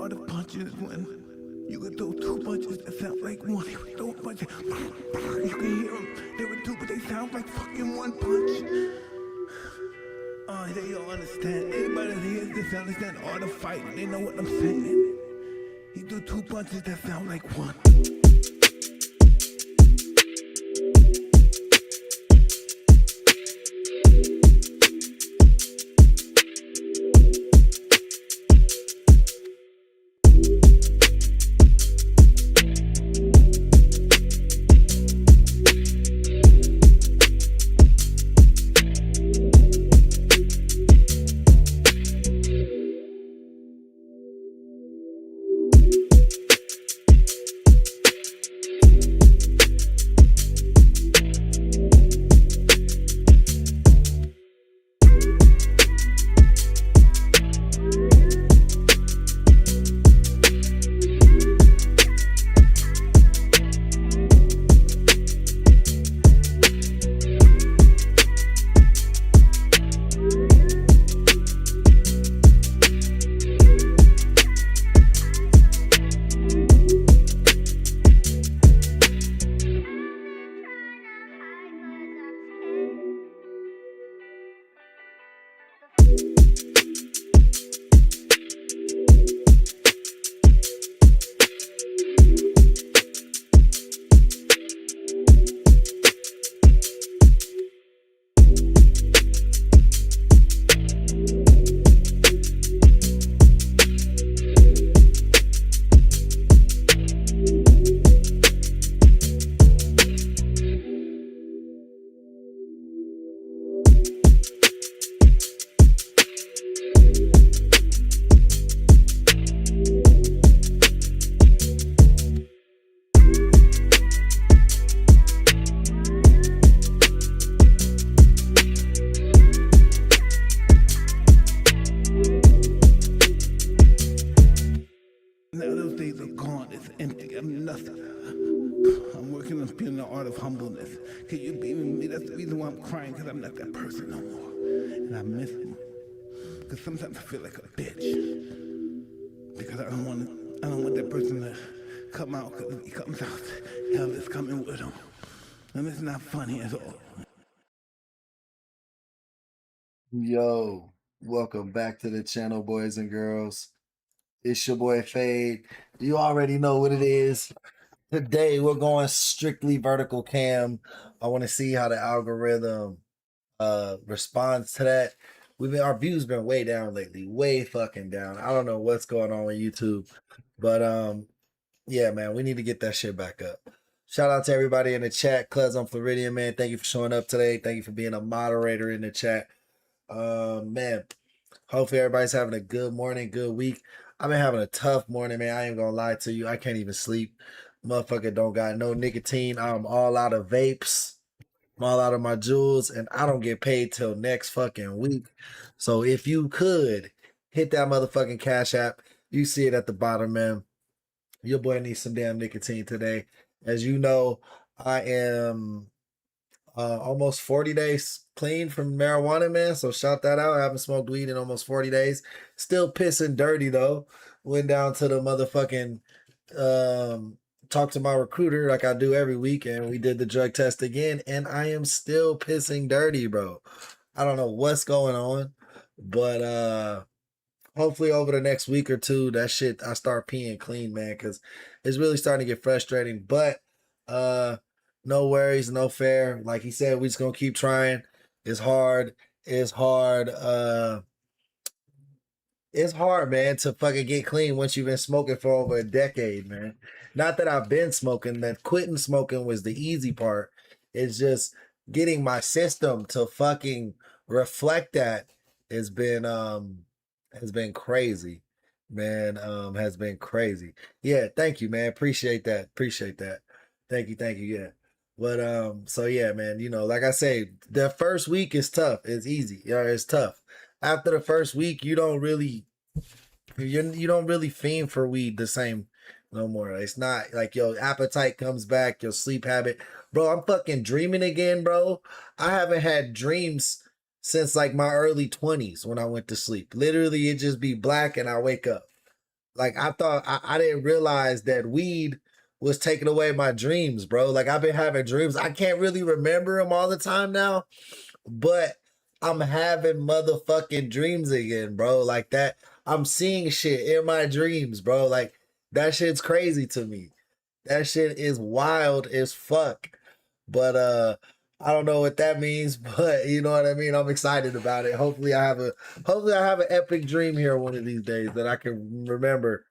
art of punching is when you can throw two punches that sound like one. You can throw a punch, you can hear them. They were two, but they sound like fucking one punch. They don't understand. Anybody that hears this understand the art of fighting. They know what I'm saying. He threw two punches that sound like one. Now those days are gone, it's empty, I'm nothing. I'm working on being the art of humbleness. Can you be with me? That's the reason why I'm crying, because I'm not that person no more. And I miss him. Because sometimes I feel like a bitch. Because I don't want that person to come out, because if he comes out, hell is coming with him. And it's not funny at all. Yo, welcome back to the channel, boys and girls. It's your boy Fade. You already know what it is. Today we're going strictly vertical cam. I want to see how the algorithm responds to that. Our views been way down lately, way fucking down. I don't know what's going on with YouTube, but yeah, man, we need to get that shit back up. Shout out to everybody in the chat. Cuz on Floridian, man, thank you for showing up today. Thank you for being a moderator in the chat. Man, hopefully everybody's having a good morning, good week. I've been having a tough morning, man. I ain't gonna lie to you. I can't even sleep. Motherfucker don't got no nicotine. I'm all out of vapes. I'm all out of my jewels, and I don't get paid till next fucking week. So if you could hit that motherfucking Cash App, you see it at the bottom, man. Your boy needs some damn nicotine today. As you know, I am almost 40 days clean from marijuana, man. So shout that out. I haven't smoked weed in almost 40 days. Still pissing dirty though. Went down to the motherfucking talk to my recruiter like I do every week, and we did the drug test again, and I am still pissing dirty, bro. I don't know what's going on, but hopefully over the next week or two, that shit, I start peeing clean, man, because it's really starting to get frustrating. But no worries, no fair. Like he said, we just gonna keep trying. It's hard. It's hard. It's hard, man, to fucking get clean once you've been smoking for over a decade, man. Not that I've been smoking, that quitting smoking was the easy part. It's just getting my system to fucking reflect that has been crazy, man. Has been crazy. Yeah, thank you, man. Appreciate that. Appreciate that. Thank you, yeah. But so yeah, man, you know, like I say, the first week is tough. It's easy. Yeah, it's tough. After the first week, you don't really fiend for weed the same no more. It's not like your appetite comes back, your sleep habit. Bro, I'm fucking dreaming again, bro. I haven't had dreams since like my early 20s when I went to sleep. Literally, it just be black and I wake up. Like I thought I didn't realize that weed was taking away my dreams, bro. Like I've been having dreams. I can't really remember them all the time now, but I'm having motherfucking dreams again, bro. Like that. I'm seeing shit in my dreams, bro. Like that shit's crazy to me. That shit is wild as fuck. But I don't know what that means, but you know what I mean? I'm excited about it. Hopefully I have an epic dream here one of these days that I can remember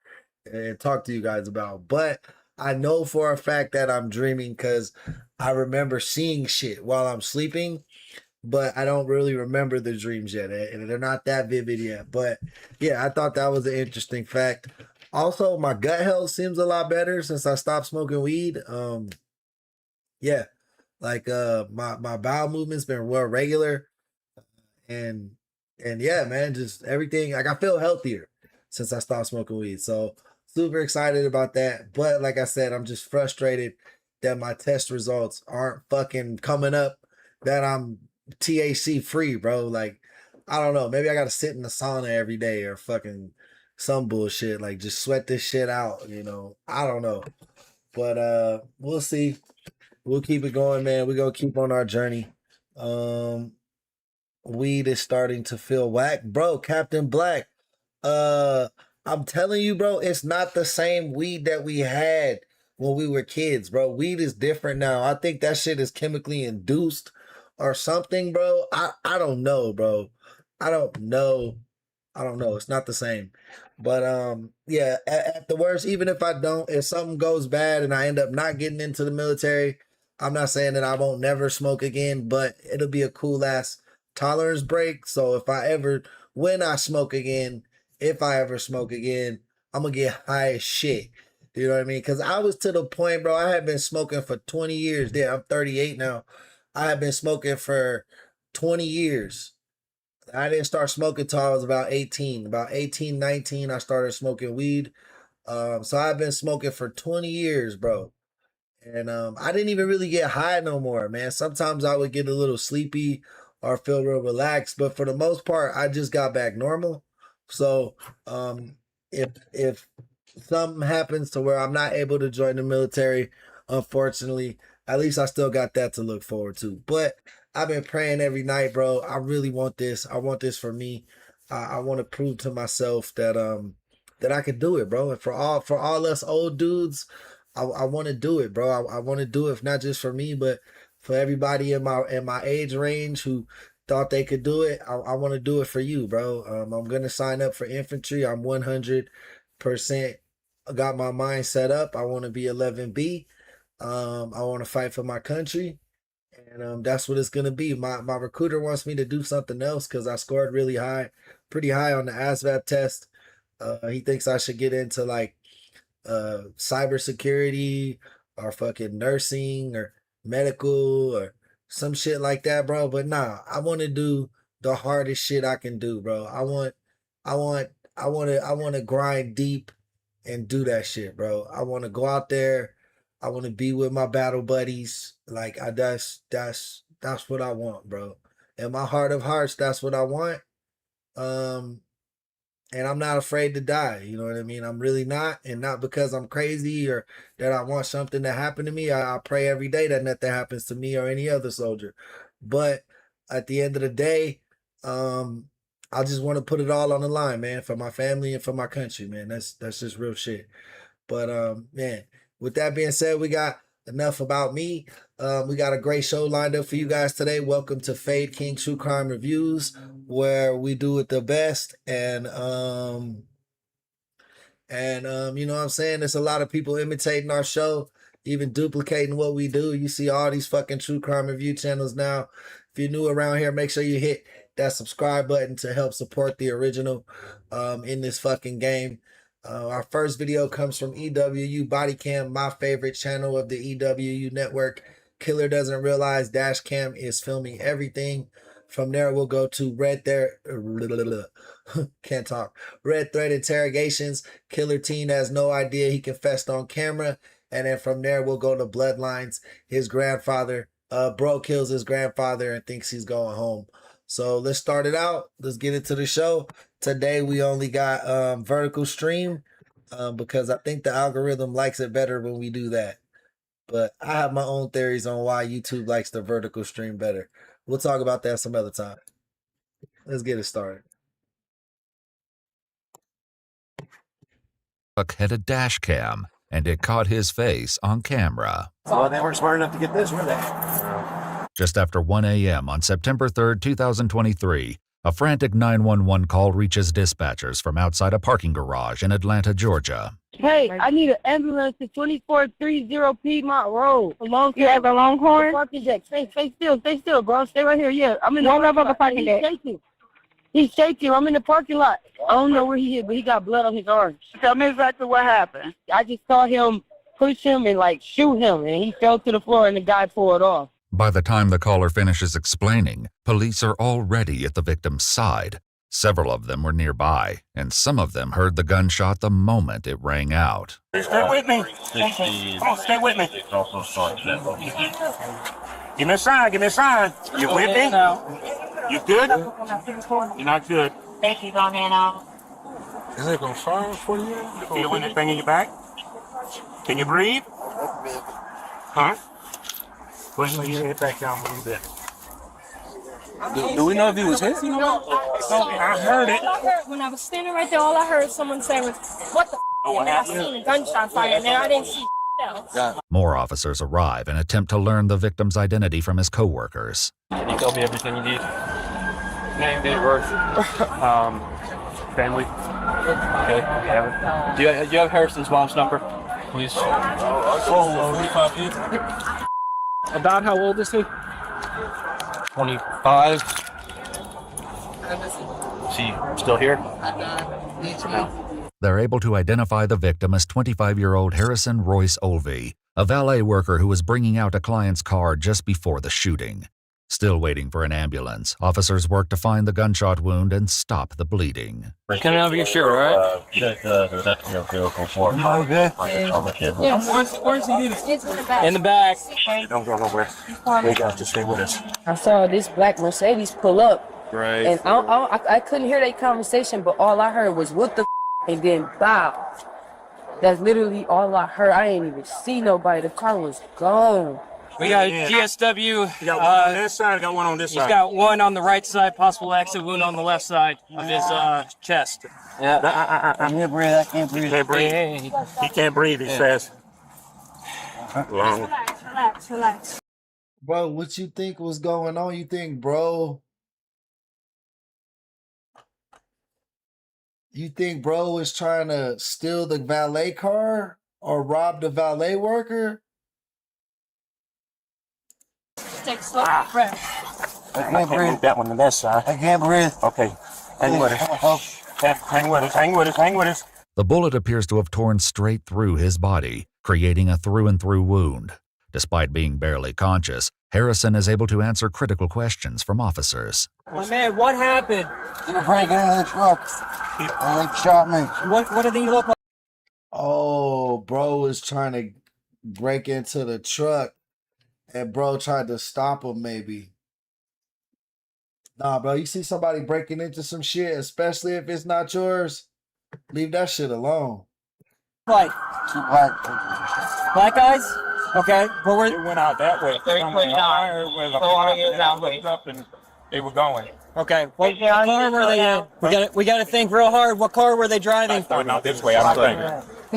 and talk to you guys about. But I know for a fact that I'm dreaming because I remember seeing shit while I'm sleeping, but I don't really remember the dreams yet, and they're not that vivid yet. But yeah, I thought that was an interesting fact. Also, my gut health seems a lot better since I stopped smoking weed. Yeah, like my bowel movement's been more regular, and yeah, man, just everything. Like I feel healthier since I stopped smoking weed. So super excited about that. But like I said, I'm just frustrated that my test results aren't fucking coming up. That I'm THC free, bro. Like I don't know. Maybe I got to sit in the sauna every day or fucking some bullshit. Like just sweat this shit out. You know. I don't know. But we'll see. We'll keep it going, man. We're gonna keep on our journey. Um, weed is starting to feel whack, bro. Captain Black. Uh, I'm telling you, bro, it's not the same weed that we had when we were kids, bro. Weed is different now. I think that shit is chemically induced or something, bro. I don't know, bro. I don't know. I don't know. It's not the same. But yeah, at the worst, even if I don't, if something goes bad and I end up not getting into the military, I'm not saying that I won't never smoke again, but it'll be a cool ass tolerance break. So if I ever, when I smoke again, if I ever smoke again, I'm gonna get high as shit. You know what I mean? Because I was to the point, bro. I had been smoking for 20 years. Yeah, I'm 38 now. I have been smoking for 20 years. I didn't start smoking till I was about 18. About 18, 19, I started smoking weed. So I've been smoking for 20 years, bro. And I didn't even really get high no more, man. Sometimes I would get a little sleepy or feel real relaxed, but for the most part, I just got back normal. So um, if something happens to where I'm not able to join the military, unfortunately, at least I still got that to look forward to. But I've been praying every night, bro. I really want this. I want this for me. I want to prove to myself that I can do it, bro. And for all us old dudes, I want to do it, bro. I want to do it not just for me, but for everybody in my age range who thought they could do it. I want to do it for you, bro. I'm gonna sign up for infantry. I'm 100% got my mind set up. I want to be 11B. I want to fight for my country, and that's what it's gonna be. My recruiter wants me to do something else because I scored really high, pretty high on the ASVAB test. He thinks I should get into like cybersecurity or fucking nursing or medical or some shit like that, bro. But nah, I want to do the hardest shit I can do, bro. I want, I want to grind deep and do that shit, bro. I want to go out there. I want to be with my battle buddies. Like that's what I want, bro. In my heart of hearts, that's what I want. Um, and I'm not afraid to die. You know what I mean? I'm really not, and not because I'm crazy or that I want something to happen to me. I pray every day that nothing happens to me or any other soldier. But at the end of the day, um, I just want to put it all on the line, man, for my family and for my country, man. That's just real shit. But man, with that being said, we got enough about me. We got a great show lined up for you guys today. Welcome to Fade King True Crime Reviews, where we do it the best. And you know what I'm saying? There's a lot of people imitating our show, even duplicating what we do. You see all these fucking true crime review channels now. If you're new around here, make sure you hit that subscribe button to help support the original in this fucking game. Our first video comes from EWU Bodycam, my favorite channel of the EWU network. Killer doesn't realize Dashcam is filming everything. From there, we'll go to Red There. Can't talk. Red Thread Interrogations. Killer teen has no idea he confessed on camera. And then from there, we'll go to Bloodlines. His grandfather, bro kills his grandfather and thinks he's going home. So let's start it out. Let's get into the show. Today, we only got vertical stream. because I think the algorithm likes it better when we do that. But I have my own theories on why YouTube likes the vertical stream better. We'll talk about that some other time. Let's get it started. Had a dash cam, and it caught his face on camera. Well, they weren't smart enough to get this, were they? Just after 1 a.m. on September 3rd, 2023, a frantic 911 call reaches dispatchers from outside a parking garage in Atlanta, Georgia. Hey, I need an ambulance to 2430 Piedmont Road. You have a Longhorn? Parking deck. Stay still, bro. Stay right here. Yeah, I'm in the parking deck. He's shaking. I'm in the parking lot. I don't know where he is, but he got blood on his arm. Tell me exactly what happened. I just saw him push him and shoot him, and he fell to the floor, and the guy pulled off. By the time the caller finishes explaining, police are already at the victim's side. Several of them were nearby, and some of them heard the gunshot the moment it rang out. Stay with me. Come on, stay with me. Give me a sign. You with me? You good? You're not good. Thank you, go ahead on. Is it going to fire for you? You feel anything in your back? Can you breathe? Huh? Push your head back down a little bit. Do we know if he was hit? I heard it. When I was standing right there, all I heard someone say was, "What the f?" And then I seen a gunshot fire, and then I didn't see else. More officers arrive and attempt to learn the victim's identity from his co-workers. Can you tell me everything you need? Name, date of birth, family. Okay. Do you have Harrison's mom's number, please? About how old is he? 25. Is he still here? They're able to identify the victim as 25-year-old Harrison Royce Olvey, a valet worker who was bringing out a client's car just before the shooting. Still waiting for an ambulance, officers work to find the gunshot wound and stop the bleeding. Can I have your shirt, all right? Yeah, where's he? It's in the back. In the back. Don't go nowhere. We got to stay with us. I saw this black Mercedes pull up, Right. and I couldn't hear that conversation, but all I heard was "what the," and then bow. That's literally all I heard. I didn't even see nobody. The car was gone. We got GSW. You got one on this side, I got one on this He's side. got one on the right side, possible exit wound on the left side of his chest. Yeah. I can't breathe. I can't He breathe. can't breathe. Hey. He can't breathe, he says. Long. Relax. Bro, what you think was going on? You think bro was trying to steal the valet car or rob the valet worker? Take slow breath. I I can't can't breathe. move that one to that side. I can't breathe. Okay. Hang with us. Hang with us. The bullet appears to have torn straight through his body, creating a through-and-through wound. Despite being barely conscious, Harrison is able to answer critical questions from officers. My man, what happened? They were breaking into the truck. And they shot me. What did he look like? Oh, bro was trying to break into the truck and bro tried to stop him maybe. Nah, bro, you see somebody breaking into some shit, especially if it's not yours, leave that shit alone. Like Two black. black guys? Okay, but It went out that way. Up and they were going. okay. What car were they in? We got to think real hard. What car were they driving? Going out this way, I don't think.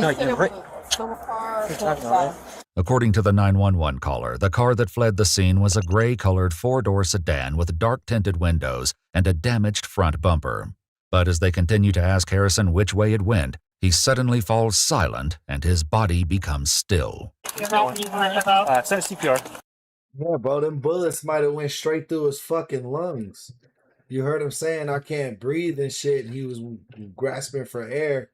According to the 911 caller, the car that fled the scene was a gray-colored four-door sedan with dark-tinted windows and a damaged front bumper. But as they continue to ask Harrison which way it went, he suddenly falls silent and his body becomes still. Send CPR. Yeah, bro, them bullets might have went straight through his fucking lungs. You heard him saying, I can't breathe and shit, and he was grasping for air.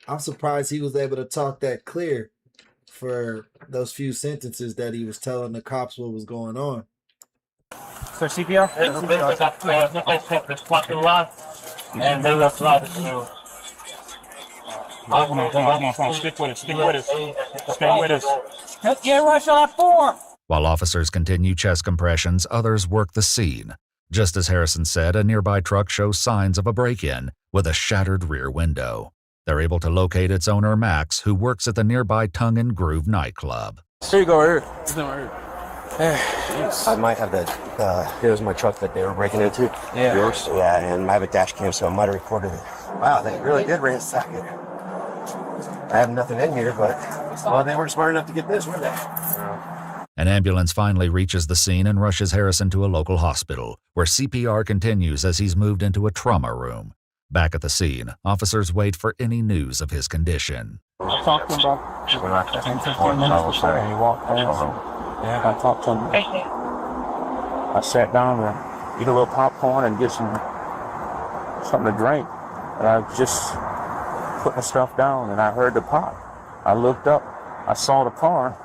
I'm surprised he was able to talk that clear for those few sentences that he was telling the cops what was going on. So CPR? And they left Come on, stick with us. Stay with us. Get rush on 4. While officers continue chest compressions, others work the scene. Just as Harrison said, a nearby truck shows signs of a break-in with a shattered rear window. They're able to locate its owner, Max, who works at the nearby Tongue and Groove nightclub. Here you go, right here. It's not right. I might have that. Here's my truck that they were breaking into. Yeah. Yours? Yeah, and I have a dash cam, so I might have recorded it. Wow, they really did ransack it. I have nothing in here, but well, they weren't smart enough to get this, were they? An ambulance finally reaches the scene and rushes Harrison to a local hospital, where CPR continues as he's moved into a trauma room. Back at the scene, officers wait for any news of his condition. I talked to him about 10, 15 minutes before he walked past. Yeah, I talked to him. I sat down and eat a little popcorn and get something to drink. And I was just putting the stuff down and I heard the pop. I looked up, I saw the car.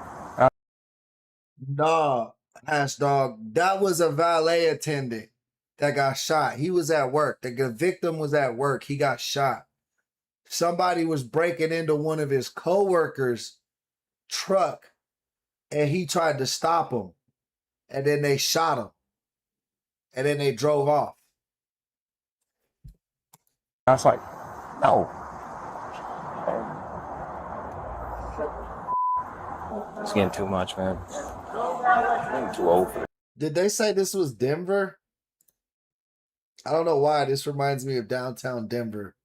Dog, ass dog, that was a valet attendant that got shot. He was at work. The victim was at work. He got shot. Somebody was breaking into one of his co-workers' truck and he tried to stop him. And then they shot him. And then they drove off. I was like, no. It's getting too much, man. I'm too old for it. Did they say this was Denver? I don't know why. This reminds me of downtown Denver.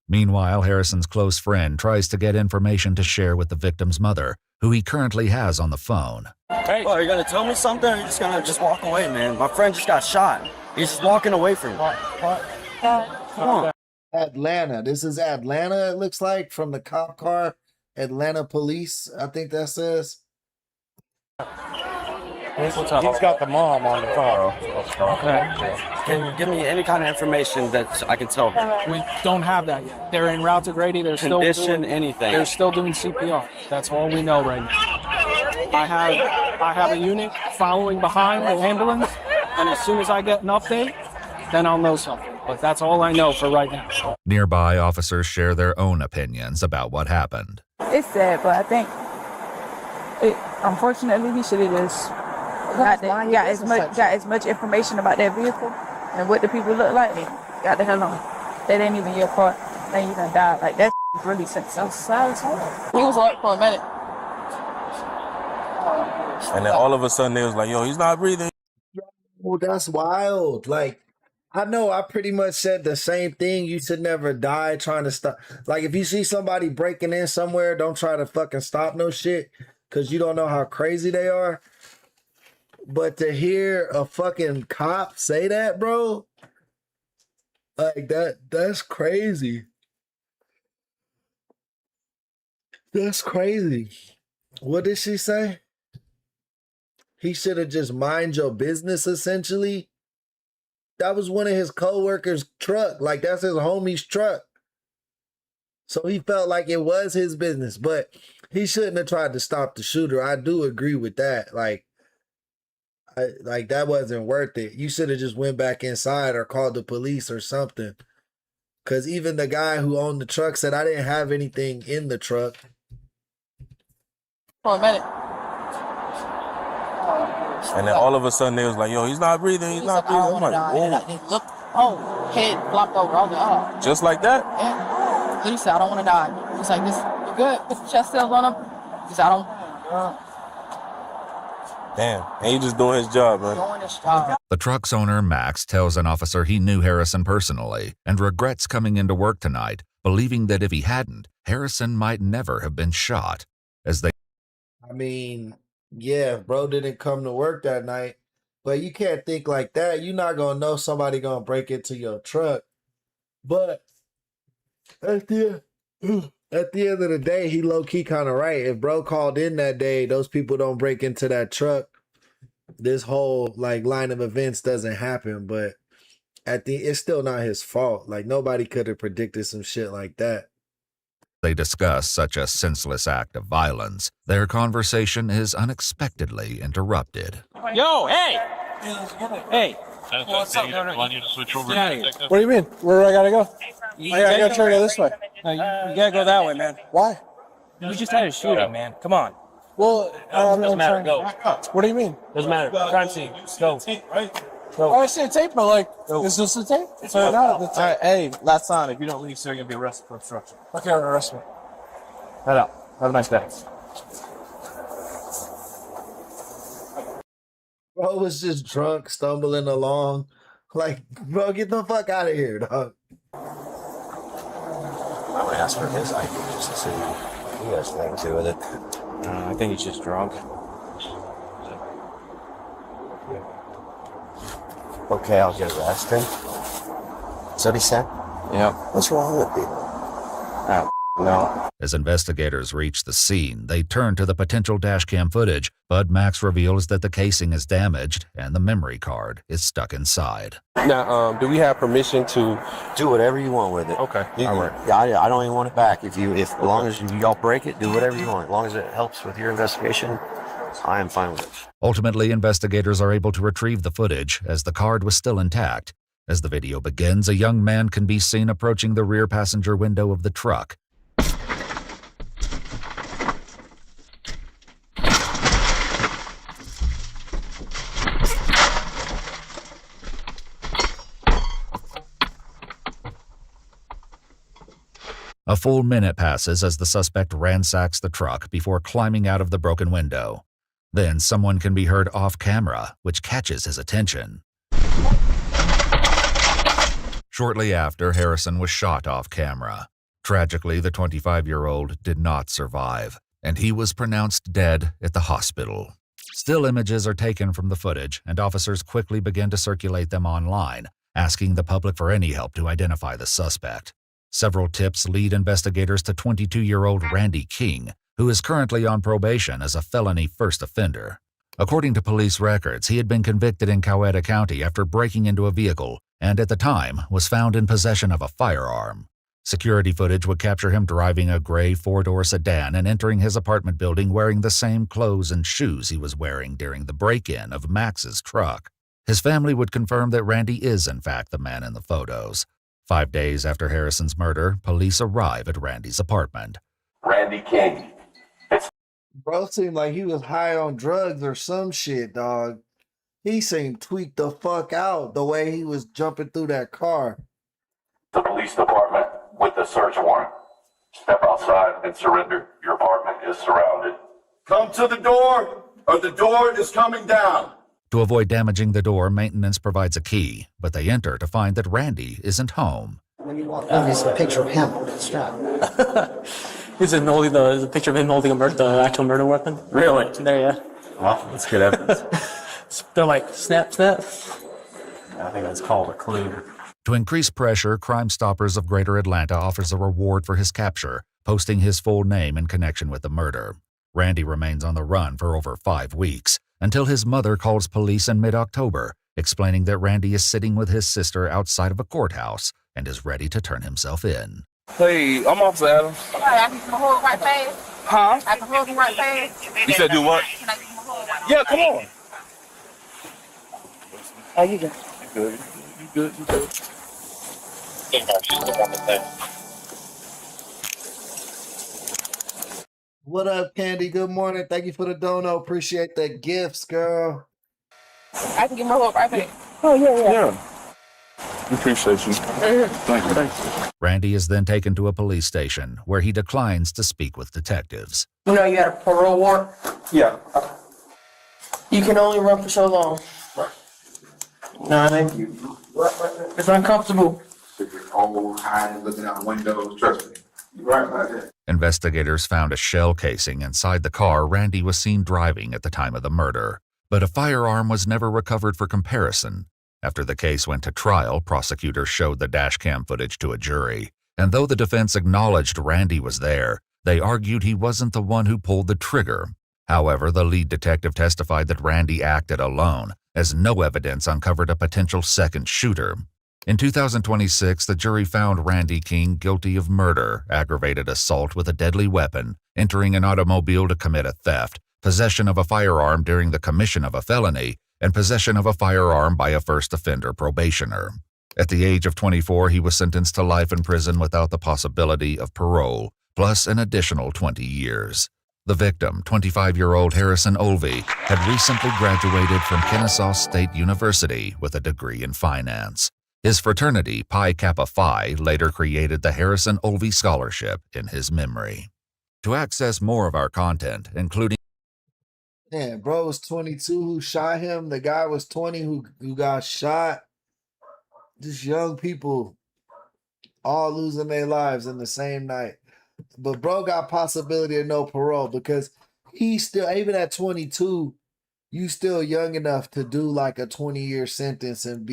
Meanwhile, Harrison's close friend tries to get information to share with the victim's mother, who he currently has on the phone. Hey, are you gonna tell me something, or are you just gonna walk away, man? My friend just got shot. He's just walking away from me. Come on. Atlanta. This is Atlanta, it looks like, from the cop car. Atlanta police, I think that says. He's got the mom on the phone. Okay. Can you give me any kind of information that I can tell them? We don't have that yet. They're en route to Grady. They're still Condition, anything. They're still doing CPR. That's all we know right now. I have a unit following behind the ambulance, and as soon as I get an update, then I'll know something. But that's all I know for right now. Nearby officers share their own opinions about what happened. It's sad, but I think unfortunately he should have just got as much information about that vehicle and what the people look like. Got the hell on. That ain't even your fault. Then you done died. Like that's really senseless. He was up for a minute. And then all of a sudden they was like, yo, he's not breathing. Oh, that's wild. Like, I know I pretty much said the same thing. You should never die trying to stop. Like, if you see somebody breaking in somewhere, don't try to fucking stop no shit because you don't know how crazy they are. But to hear a fucking cop say that, bro, like that's crazy. That's crazy. What did she say? He should have just mind your business, essentially. That was one of his co-workers' truck. Like, that's his homie's truck. So he felt like it was his business. But he shouldn't have tried to stop the shooter. I do agree with that. Like that wasn't worth it. You should have just went back inside or called the police or something. Because even the guy who owned the truck said, I didn't have anything in the truck. For a minute. And then all of a sudden they was like, yo, he's not breathing. He's not breathing. I'm like, whoa. Look, head flopped over. I was like, Just like that? Yeah. He said, I don't want to die. He's like, this, you good? Put the chest cells on him. He said, I don't. Damn. And he just doing his job, man. Doing his job. The truck's owner, Max, tells an officer he knew Harrison personally and regrets coming into work tonight, believing that if he hadn't, Harrison might never have been shot. I mean, yeah, bro didn't come to work that night, but you can't think like that. You're not going to know somebody going to break into your truck. But at the end of the day, he low-key kind of right. If bro called in that day, those people don't break into that truck, this whole like line of events doesn't happen. But it's still not his fault. Like, nobody could have predicted some shit like that. They discuss such a senseless act of violence. Their conversation is unexpectedly interrupted. Yo, hey! Hey! What's up? What do you mean? Where do I gotta go? I gotta try to go this way. You gotta go that way, man. Why? We just had a shooting, man. Come on. Well, Doesn't matter. Go. What do you mean? Doesn't matter. Crime scene. Go. Oh, I see tape, but like, is this the tape? So no, the tape. All right, hey, last time, if you don't leave, sir, you're gonna be arrested for obstruction. Okay, arrest me. Head out. Have a nice day. Bro was just drunk, stumbling along. Like, bro, get the fuck out of here, dog. I would ask for his ID just to see what he has anything to do with it. I think he's just drunk. Okay, I'll get arrested. Is that what he said? Yep. What's wrong with people? No. As investigators reach the scene, they turn to the potential dashcam footage, but Max reveals that the casing is damaged and the memory card is stuck inside. Now, do we have permission to do whatever you want with it? Okay. All right. Yeah, I don't even want it back. As long as y'all break it, do whatever you want. As long as it helps with your investigation, I am fine with it. Ultimately, investigators are able to retrieve the footage as the card was still intact. As the video begins, a young man can be seen approaching the rear passenger window of the truck. A full minute passes as the suspect ransacks the truck before climbing out of the broken window. Then someone can be heard off camera, which catches his attention. Shortly after, Harrison was shot off camera. Tragically, the 25-year-old did not survive, and he was pronounced dead at the hospital. Still images are taken from the footage, and officers quickly begin to circulate them online, asking the public for any help to identify the suspect. Several tips lead investigators to 22-year-old Randy King, who is currently on probation as a felony first offender. According to police records, he had been convicted in Coweta County after breaking into a vehicle and at the time was found in possession of a firearm. Security footage would capture him driving a gray four-door sedan and entering his apartment building wearing the same clothes and shoes he was wearing during the break-in of Max's truck. His family would confirm that Randy is in fact the man in the photos. 5 days after Harrison's murder, police arrive at Randy's apartment. Randy King. Bro seemed like he was high on drugs or some shit, dog. He seemed tweaked the fuck out the way he was jumping through that car. The police department with the search warrant. Step outside and surrender. Your apartment is surrounded. Come to the door, or the door is coming down. To avoid damaging the door, maintenance provides a key, but they enter to find that Randy isn't home. When you walk in, there's a picture of him holding a strap. Is it holding the picture of him holding the actual murder weapon? Really? There, yeah. Well, that's good evidence. They're like, snap, snap. I think that's called a clue. To increase pressure, Crime Stoppers of Greater Atlanta offers a reward for his capture, posting his full name in connection with the murder. Randy remains on the run for over 5 weeks, until his mother calls police in mid-October, explaining that Randy is sitting with his sister outside of a courthouse and is ready to turn himself in. Hey, I'm Officer Adams. I can hold right fast. Huh? I can hold him right fast. You said do what? Can I give him a hold right Yeah, come on. Oh, you good? You good. You good. You good. What up, Candy? Good morning. Thank you for the dono. Appreciate the gifts, girl. I can give him a hold right fast. Oh, yeah. We appreciate you. Thank you. Thank you. Randy is then taken to a police station, where he declines to speak with detectives. You know you got a parole warrant? Yeah. You can only run for so long. Nah, it's uncomfortable. Almost hiding, looking out windows. Trust me. You're right about that. Investigators found a shell casing inside the car Randy was seen driving at the time of the murder, but a firearm was never recovered for comparison. After the case went to trial, prosecutors showed the dashcam footage to a jury, and though the defense acknowledged Randy was there, they argued he wasn't the one who pulled the trigger. However, the lead detective testified that Randy acted alone, as no evidence uncovered a potential second shooter. In 2026, the jury found Randy King guilty of murder, aggravated assault with a deadly weapon, entering an automobile to commit a theft, possession of a firearm during the commission of a felony, and possession of a firearm by a first offender probationer. At the age of 24, he was sentenced to life in prison without the possibility of parole, plus an additional 20 years. The victim, 25-year-old Harrison Olvey, had recently graduated from Kennesaw State University with a degree in finance. His fraternity, Pi Kappa Phi, later created the Harrison Olvey Scholarship in his memory. To access more of our content, including Yeah, bro was 22 who shot him. The guy was 20 who got shot. Just young people all losing their lives in the same night. But bro got possibility of no parole because he still, even at 22, you still young enough to do like a 20-year sentence and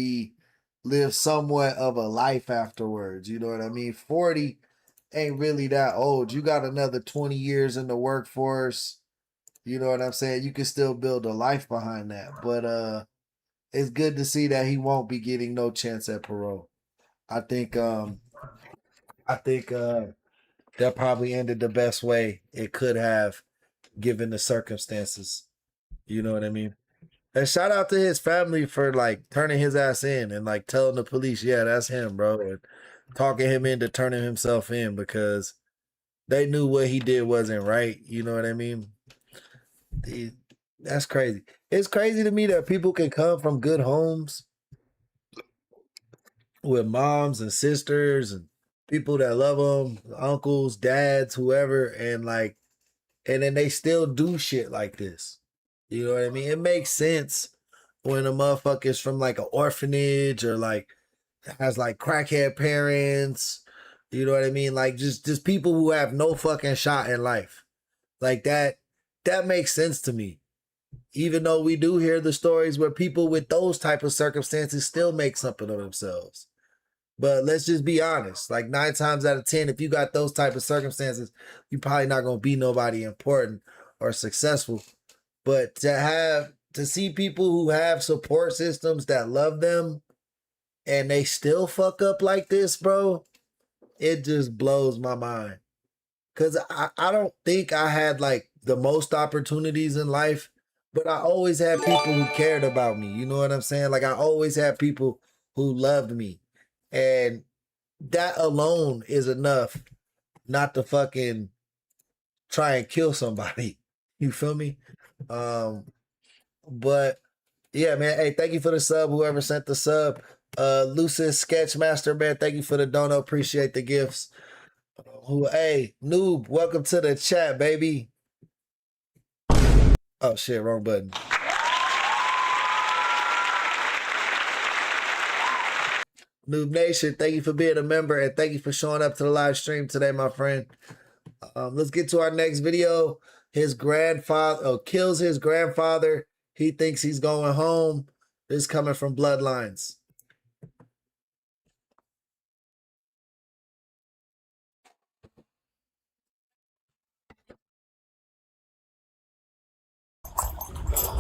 live somewhat of a life afterwards. You know what I mean? 40 ain't really that old. You got another 20 years in the workforce. You know what I'm saying? You can still build a life behind that. But it's good to see that he won't be getting no chance at parole. I think that probably ended the best way it could have given the circumstances. You know what I mean? And shout out to his family for like turning his ass in and like telling the police, yeah, that's him, bro. And talking him into turning himself in because they knew what he did wasn't right. You know what I mean? That's crazy. It's crazy to me that people can come from good homes with moms and sisters and people that love them, uncles, dads, whoever, and then they still do shit like this. You know what I mean? It makes sense when a motherfucker's from like an orphanage or like has like crackhead parents. You know what I mean? Like just people who have no fucking shot in life. Like that makes sense to me. Even though we do hear the stories where people with those type of circumstances still make something of themselves. But let's just be honest. Like 9 times out of 10, if you got those type of circumstances, you're probably not going to be nobody important or successful. But to see people who have support systems that love them and they still fuck up like this, bro, it just blows my mind. Because I don't think I had like the most opportunities in life, but I always had people who cared about me. You know what I'm saying? Like I always had people who loved me. And that alone is enough not to fucking try and kill somebody. You feel me? But yeah, man. Hey, thank you for the sub. Whoever sent the sub. Lucis Sketchmaster, man. Thank you for the dono. Appreciate the gifts. Hey, Noob, welcome to the chat, baby. Oh shit, wrong button. Noob Nation, thank you for being a member and thank you for showing up to the live stream today, my friend. Let's get to our next video. His grandfather kills his grandfather. He thinks he's going home. This is coming from Bloodlines.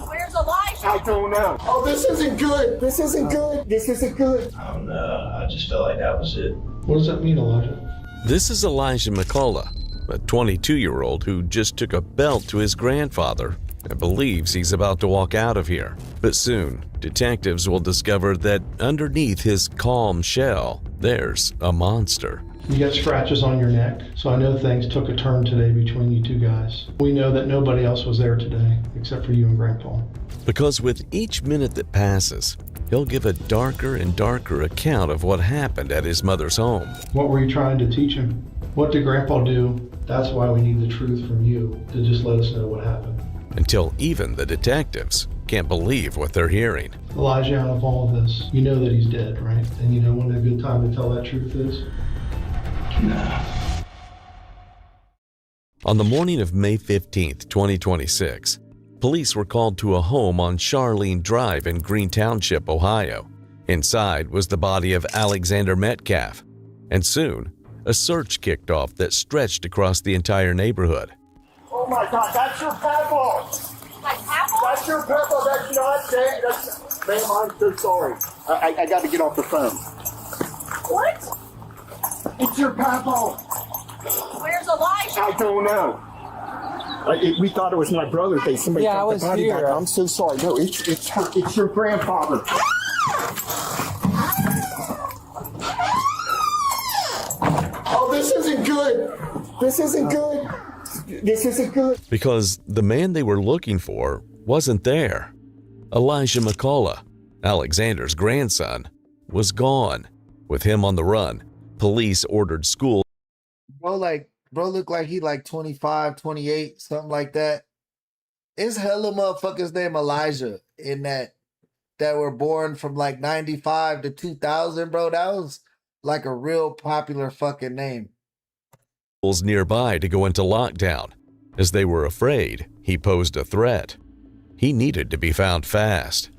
Where's Elijah? I don't know. Oh, this isn't good. This isn't good. This isn't good. I don't know. I just felt like that was it. What does that mean, Elijah? This is Elijah McCullough, a 22-year-old who just took a belt to his grandfather and believes he's about to walk out of here. But soon, detectives will discover that underneath his calm shell, there's a monster. You got scratches on your neck, so I know things took a turn today between you two guys. We know that nobody else was there today, except for you and Grandpa. Because with each minute that passes, he'll give a darker and darker account of what happened at his mother's home. What were you trying to teach him? What did Grandpa do? That's why we need the truth from you, to just let us know what happened. Until even the detectives can't believe what they're hearing. Elijah, out of all of this, you know that he's dead, right? And you know when a good time to tell that truth is? Nah. On the morning of May 15th, 2026, police were called to a home on Charlene Drive in Green Township, Ohio. Inside was the body of Alexander Metcalf, and soon, a search kicked off that stretched across the entire neighborhood. Oh my God, that's your papa! My papa? That's your papa, that's not Dad. Ma'am, I'm so sorry. I got to get off the phone. What? It's your papa! Where's Elijah? I don't know. We thought it was my brother. Somebody got the body back. I'm so sorry. No, it's her. It's your grandfather. Oh, this isn't good. This isn't good. This isn't good. because the man they were looking for wasn't there. Elijah McCullough, Alexander's grandson, was gone. With him on the run, police ordered school. Bro look like he like 25, 28, something like that. It's hella motherfuckers named Elijah in that were born from like 95 to 2000, bro. That was like a real popular fucking name. Nearby to go into lockdown, as they were afraid he posed a threat. He needed to be found fast.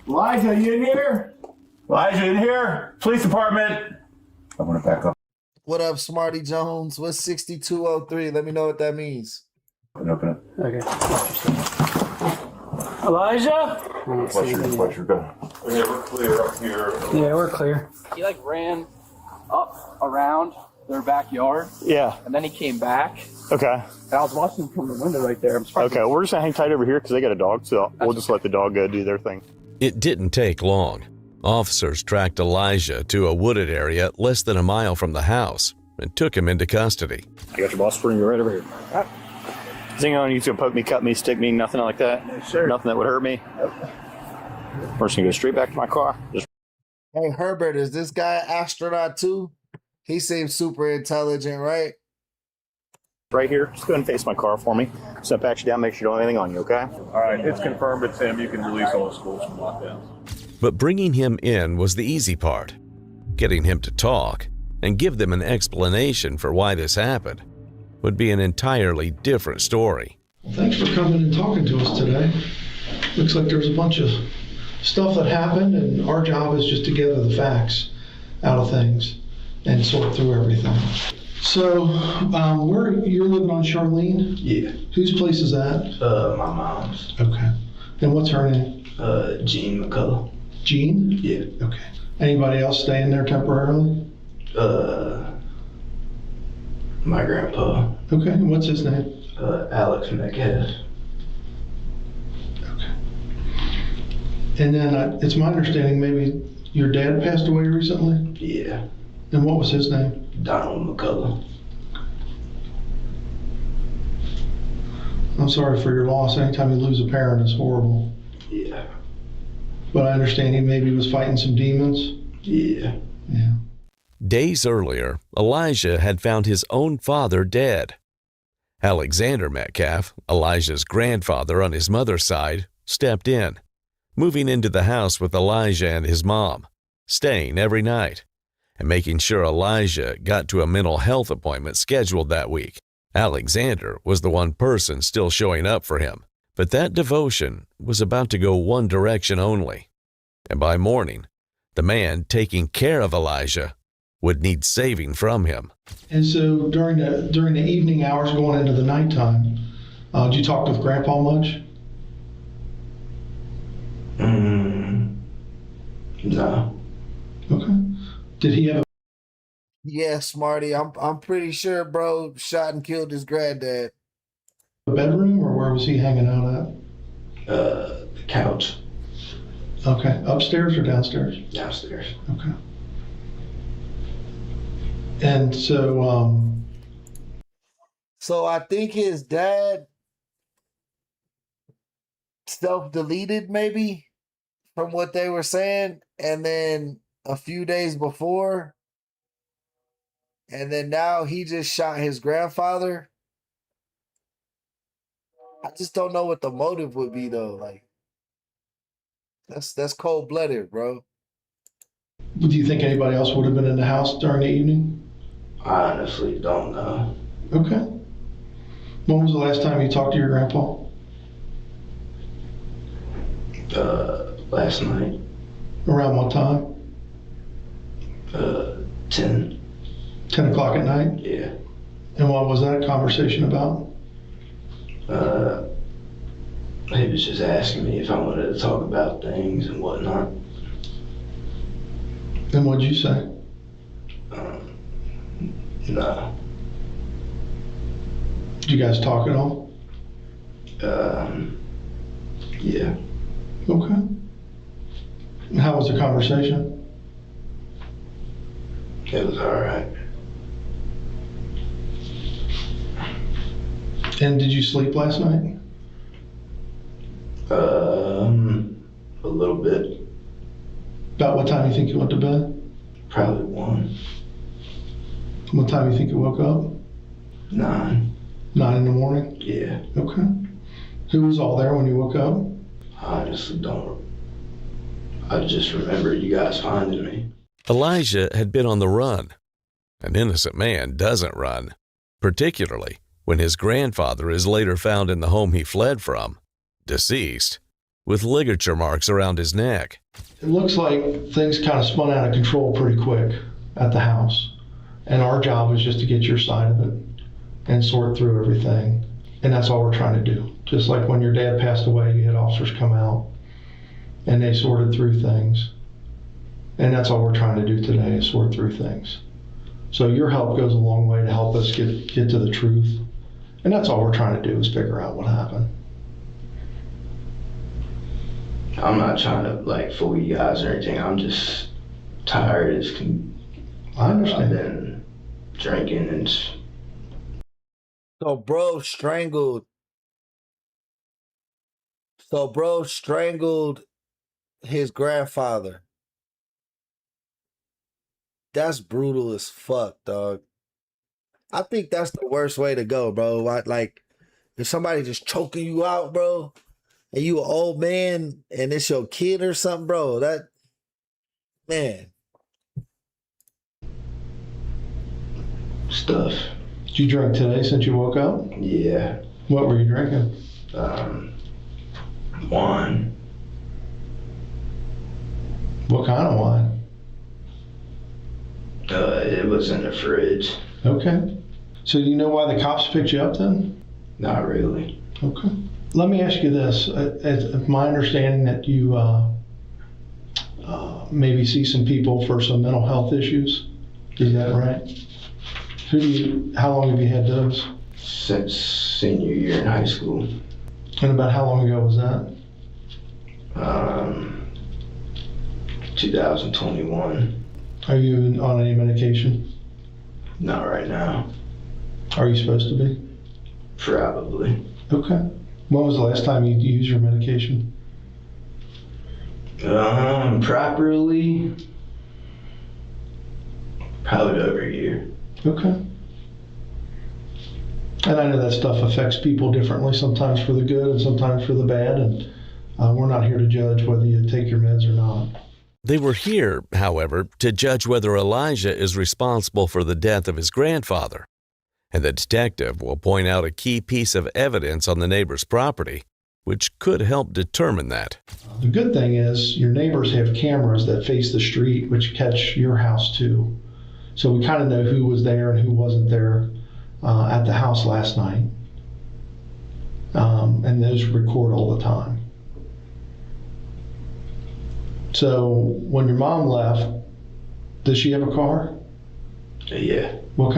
Elijah, you in here? Elijah, in here? Police department. I want to back up. What up, Smarty Jones? What's 6203? Let me know what that means. Open it. Okay. Elijah? What's your gun? Yeah, we're clear up here. Yeah, we're clear. He like ran up around their backyard. Yeah. And then he came back. Okay. And I was watching him from the window right there. I'm surprised. Okay, well, we're just gonna hang tight over here because they got a dog, so we'll just let the dog go do their thing. It didn't take long. Officers tracked Elijah to a wooded area less than a mile from the house and took him into custody. I got your boss spring you right over here. Right. Zing on, you gonna poke me, cut me, stick me, nothing like that? Sure. Nothing that would hurt me? We're just gonna go straight back to my car. Just Hey, Herbert, is this guy astronaut too? He seems super intelligent, right? right here. Just go ahead and face my car for me. So pat you down, make sure you don't have anything on you, okay? All right, it's confirmed it's him. You can release all the schools from lockdown. But bringing him in was the easy part. Getting him to talk and give them an explanation for why this happened would be an entirely different story. Thanks for coming and talking to us today. Looks like there's a bunch of stuff that happened, and our job is just to gather the facts out of things and sort through everything. So, you're living on Charlene? Yeah. Whose place is that? My mom's. Okay. And what's her name? Jean McCullough. Jean? Yeah. Okay. Anybody else staying there temporarily? My grandpa. Okay. And what's his name? Alex Metcalf. And then it's my understanding maybe your dad passed away recently? Yeah. And what was his name? Donald McCullough. I'm sorry for your loss. Anytime you lose a parent, it's horrible. Yeah. But I understand he maybe was fighting some demons? Yeah. Yeah. Days earlier, Elijah had found his own father dead. Alexander Metcalf, Elijah's grandfather on his mother's side, stepped in, moving into the house with Elijah and his mom, staying every night, and making sure Elijah got to a mental health appointment scheduled that week. Alexander was the one person still showing up for him, but that devotion was about to go one direction only. And by morning, the man taking care of Elijah would need saving from him. And so during the evening hours going into the nighttime, did you talk with Grandpa much? No. Okay. Did he have a... Yeah, Smarty, I'm pretty sure bro shot and killed his granddad. bedroom, or where was he hanging out at? The couch. Okay. Upstairs or downstairs? Downstairs. Okay. And so, So I think his dad self-deleted maybe from what they were saying, and then a few days before, and then now he just shot his grandfather. I just don't know what the motive would be though. Like that's cold-blooded, bro. do you think anybody else would have been in the house during the evening? I honestly don't know. Okay. When was the last time you talked to your grandpa? Last night. Around what time? 10. 10 o'clock at night? Yeah. And what was that conversation about? He was just asking me if I wanted to talk about things and whatnot. And what'd you say? No. Did you guys talk at all? Yeah. Okay. And how was the conversation? It was all right. And did you sleep last night? A little bit. About what time you think you went to bed? Probably 1. What time you think you woke up? 9. 9 in the morning? Yeah. Okay. Who was all there when you woke up? I honestly don't. I just remember you guys finding me. Elijah had been on the run. An innocent man doesn't run, particularly when his grandfather is later found in the home he fled from, deceased, with ligature marks around his neck. It looks like things kind of spun out of control pretty quick at the house. And our job is just to get your side of it and sort through everything. And that's all we're trying to do. Just like when your dad passed away, you had officers come out and they sorted through things. And that's all we're trying to do today, is sort through things. So your help goes a long way to help us get to the truth. And that's all we're trying to do, is figure out what happened. I'm not trying to like fool you guys or anything. I'm just tired as can. I understand. I've been drinking and. So bro strangled his grandfather. That's brutal as fuck, dog. I think that's the worst way to go, bro. Like, if somebody just choking you out, bro, and you an old man and it's your kid or something, bro, that, man. Stuff. Did you drink today since you woke up? Yeah. What were you drinking? Wine. What kind of wine? It was in the fridge. Okay. So you know why the cops picked you up then? Not really. Okay. Let me ask you this. It's my understanding that you maybe see some people for some mental health issues. Is that right? How long have you had those? Since senior year in high school. And about how long ago was that? 2021. Are you on any medication? Not right now. Are you supposed to be? Probably. Okay. When was the last time you used your medication? Properly, probably over a year. Okay. And I know that stuff affects people differently, sometimes for the good and sometimes for the bad, and we're not here to judge whether you take your meds or not. They were here, however, to judge whether Elijah is responsible for the death of his grandfather. And the detective will point out a key piece of evidence on the neighbor's property, which could help determine that. The good thing is your neighbors have cameras that face the street, which catch your house too. So we kind of know who was there and who wasn't there at the house last night. And those record all the time. So when your mom left, does she have a car? Yeah. What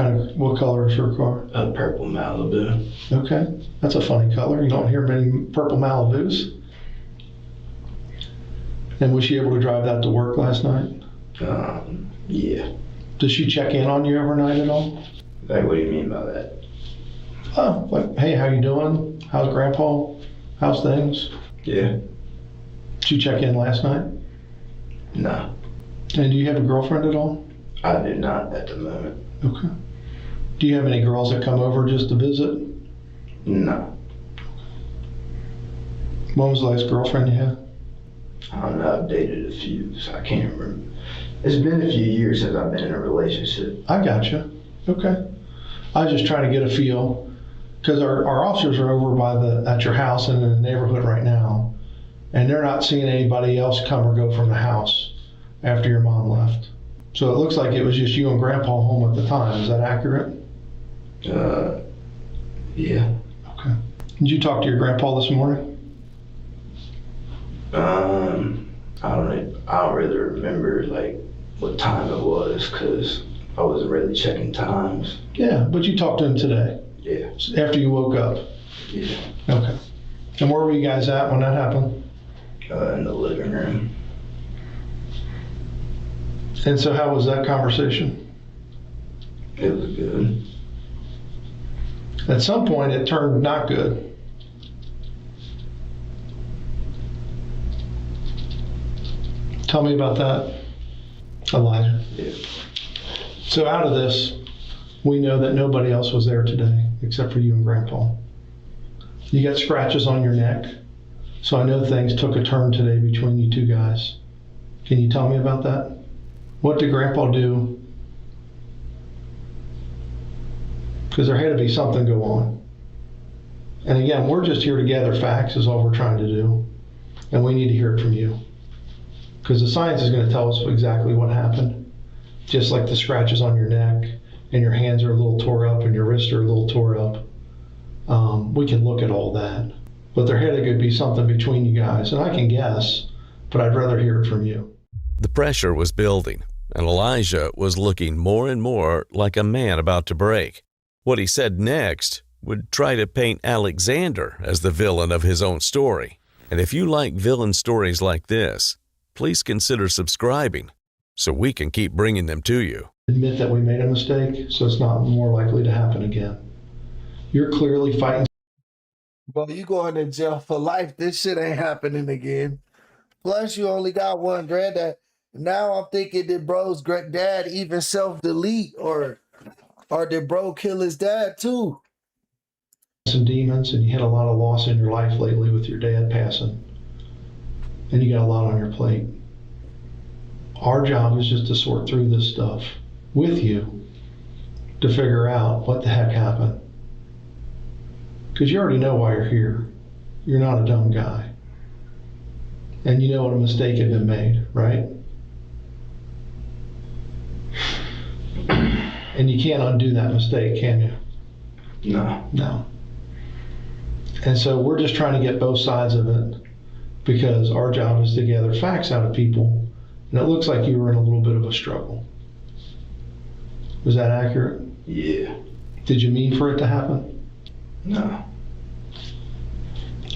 color is her car? A purple Malibu. Okay, that's a funny color. You don't hear many purple Malibus. And was she able to drive that to work last night? Yeah. Does she check in on you overnight at all? Like, what do you mean by that? Oh, like, hey, how you doing? How's Grandpa? How's things? Yeah. Did you check in last night? No. And do you have a girlfriend at all? I do not at the moment. Okay. Do you have any girls that come over just to visit? No. When was the last girlfriend you had? I don't know, I've dated a few, so I can't remember. It's been a few years since I've been in a relationship. I gotcha. Okay. I was just trying to get a feel, because our officers are over at your house and in the neighborhood right now, and they're not seeing anybody else come or go from the house after your mom left. So it looks like it was just you and Grandpa home at the time. Is that accurate? Yeah. Okay. Did you talk to your grandpa this morning? I don't really remember like what time it was because I wasn't really checking times. Yeah, but you talked to him today. Yeah. After you woke up. Yeah. Okay. And where were you guys at when that happened? In the living room. And so how was that conversation? It was good. At some point, it turned not good. Tell me about that, Elijah. Yeah. So out of this, we know that nobody else was there today except for you and Grandpa. You got scratches on your neck, so I know things took a turn today between you two guys. Can you tell me about that? What did Grandpa do? Because there had to be something go on. And again, we're just here to gather facts is all we're trying to do. And we need to hear it from you. Because the science is going to tell us exactly what happened. Just like the scratches on your neck and your hands are a little tore up and your wrists are a little tore up. We can look at all that. But there had to be something between you guys. And I can guess, but I'd rather hear it from you. The pressure was building, and Elijah was looking more and more like a man about to break. What he said next would try to paint Alexander as the villain of his own story. And if you like villain stories like this, please consider subscribing so we can keep bringing them to you. Admit that we made a mistake, so it's not more likely to happen again. You're clearly fighting. Bro, you going to jail for life. This shit ain't happening again. Plus, you only got one granddad. Now I'm thinking, did bro's dad even self-delete, or did bro kill his dad too? Some demons, and you had a lot of loss in your life lately with your dad passing. And you got a lot on your plate. Our job is just to sort through this stuff with you to figure out what the heck happened. Because you already know why you're here. You're not a dumb guy. And you know what a mistake had been made, right? And you can't undo that mistake, can you? No. No. And so we're just trying to get both sides of it, because our job is to gather facts out of people. And it looks like you were in a little bit of a struggle. Was that accurate? Yeah. Did you mean for it to happen? No.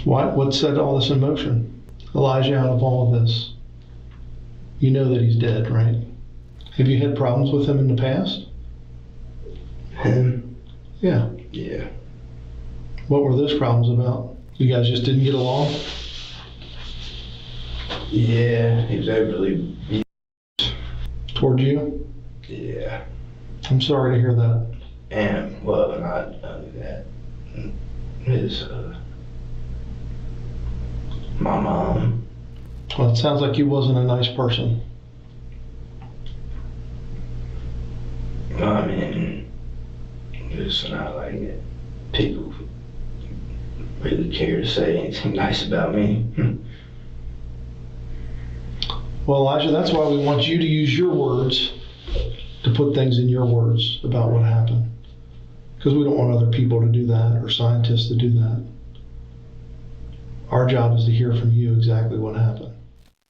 What set all this in motion? Elijah, out of all of this, you know that he's dead, right? Have you had problems with him in the past? Him? Yeah. Yeah. What were those problems about? You guys just didn't get along? Yeah, he was overly toward you? Yeah. I'm sorry to hear that. And, well, not only that, his, my mom. Well, it sounds like he wasn't a nice person. I mean, it's not like it. People really care to say anything nice about me. Well, Elijah, that's why we want you to use your words to put things in your words about what happened. Because we don't want other people to do that or scientists to do that. Our job is to hear from you exactly what happened.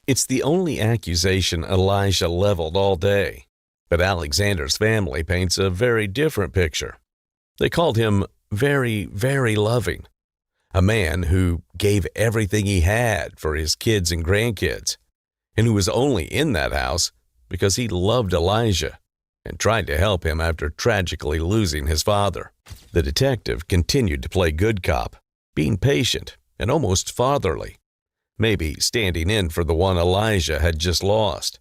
It's the only accusation Elijah leveled all day. But Alexander's family paints a very different picture. They called him very, very loving. A man who gave everything he had for his kids and grandkids, and who was only in that house because he loved Elijah and tried to help him after tragically losing his father. The detective continued to play good cop, being patient and almost fatherly, maybe standing in for the one Elijah had just lost.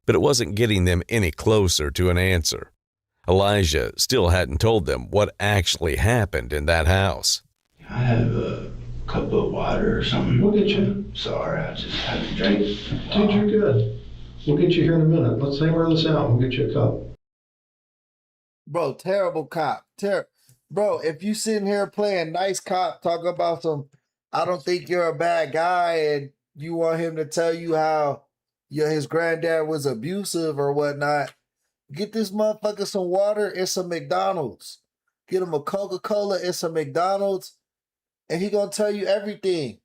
But it wasn't getting them any closer to an answer. Elijah still hadn't told them what actually happened in that house. I have a cup of water or something. We'll get you. Sorry, I just had a drink. Dude, you're good. We'll get you here in a minute. Let's hammer this out and we'll get you a cup. Bro, terrible cop. Bro, if you sitting here playing nice cop, talking about some, I don't think you're a bad guy, and you want him to tell you how his granddad was abusive or whatnot, get this motherfucker some water and some McDonald's. Get him a Coca-Cola and some McDonald's, and he gonna tell you everything.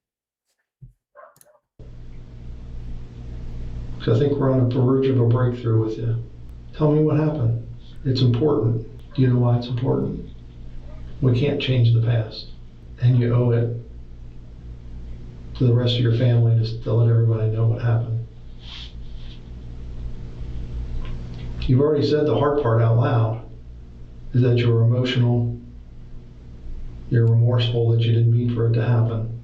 Because I think we're on the verge of a breakthrough with you. Tell me what happened. It's important. Do you know why it's important? We can't change the past. And you owe it to the rest of your family to let everybody know what happened. You've already said the hard part out loud, is that you were emotional You're remorseful that you didn't mean for it to happen.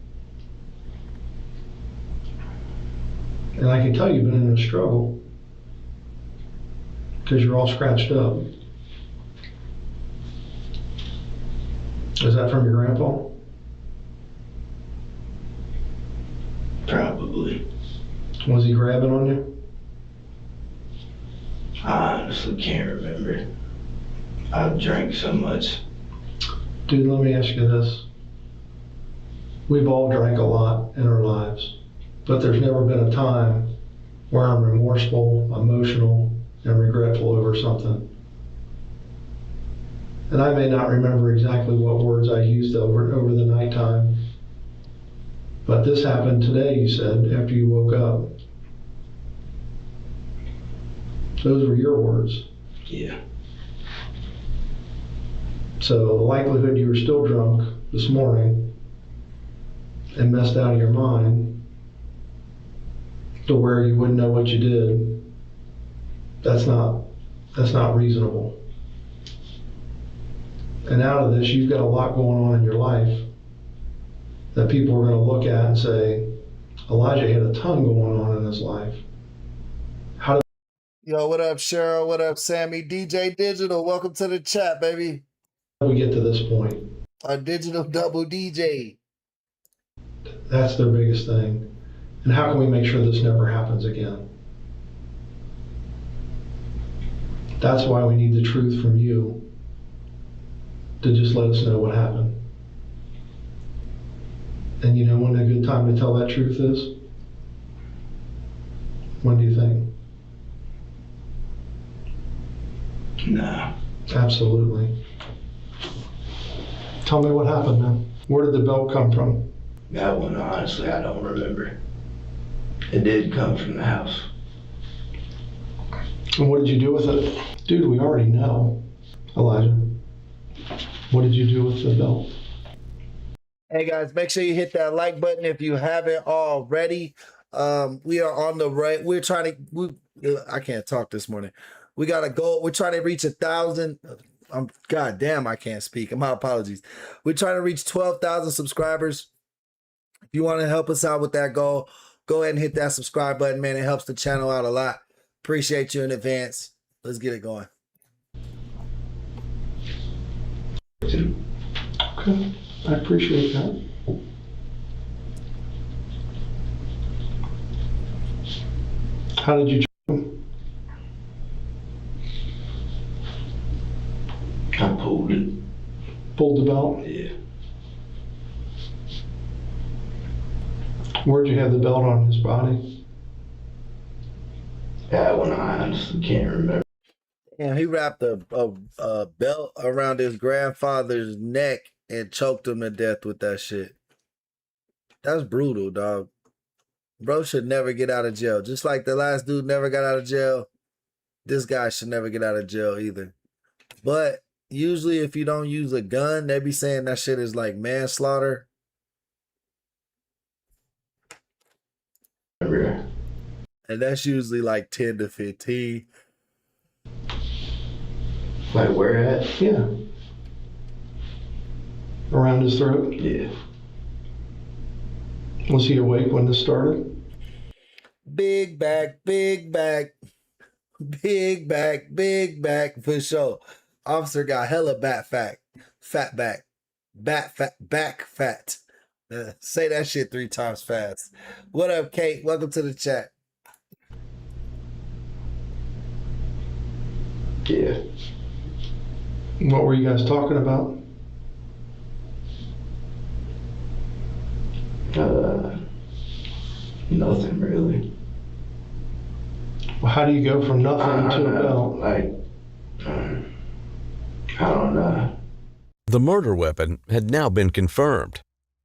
And I can tell you've been in a struggle because you're all scratched up. Is that from your grandpa? Probably. Was he grabbing on you? I honestly can't remember. I've drank so much. Dude, let me ask you this. We've all drank a lot in our lives, but there's never been a time where I'm remorseful, emotional, and regretful over something. And I may not remember exactly what words I used over the nighttime, but this happened today, you said, after you woke up. Those were your words. Yeah. So the likelihood you were still drunk this morning and messed out of your mind to where you wouldn't know what you did, that's not reasonable. And out of this, you've got a lot going on in your life that people are going to look at and say, Elijah had a ton going on in his life. Yo, what up, Cheryl? What up, Sammy? DJ Digital, welcome to the chat, baby. How do we get to this point? Our digital double DJ. That's their biggest thing. And how can we make sure this never happens again? That's why we need the truth from you to just let us know what happened. And you know when a good time to tell that truth is? When do you think? No. Absolutely. Tell me what happened, man. Where did the belt come from? That one, honestly, I don't remember. It did come from the house. And what did you do with it? Dude, we already know. Elijah, what did you do with the belt? Hey guys, make sure you hit that like button if you haven't already. We are on the right. We're trying to. I can't talk this morning. We got a goal. We're trying to reach 1,000. God damn, I can't speak. My apologies. We're trying to reach 12,000 subscribers. If you want to help us out with that goal, go ahead and hit that subscribe button, man. It helps the channel out a lot. Appreciate you in advance. Let's get it going. Okay, I appreciate that. How did you jump him? I pulled it. Pulled the belt? Yeah. Where'd you have the belt on his body? That one, I honestly can't remember. Yeah, he wrapped a belt around his grandfather's neck and choked him to death with that shit. That's brutal, dog. Bro should never get out of jail. Just like the last dude never got out of jail, this guy should never get out of jail either. But usually if you don't use a gun, they be saying that shit is like manslaughter. And that's usually like 10 to 15. Like where at? Yeah. Around his throat? Yeah. Was he awake when this started? Big back, big back. Big back, for sure. Officer got hella fat back. Back fat. Say that shit 3 times fast. What up, Kate? Welcome to the chat. Yeah. What were you guys talking about? Nothing really. Well, how do you go from nothing to a belt? Like, I don't know. The murder weapon had now been confirmed,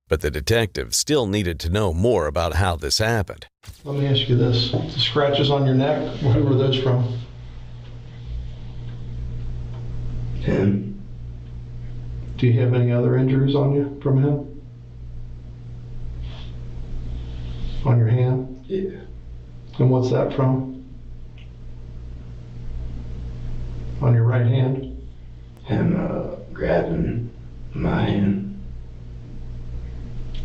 but the detective still needed to know more about how this happened. Let me ask you this. The scratches on your neck, who were those from? Him. Do you have any other injuries on you from him? On your hand? Yeah. And what's that from? On your right hand? Him grabbing my hand.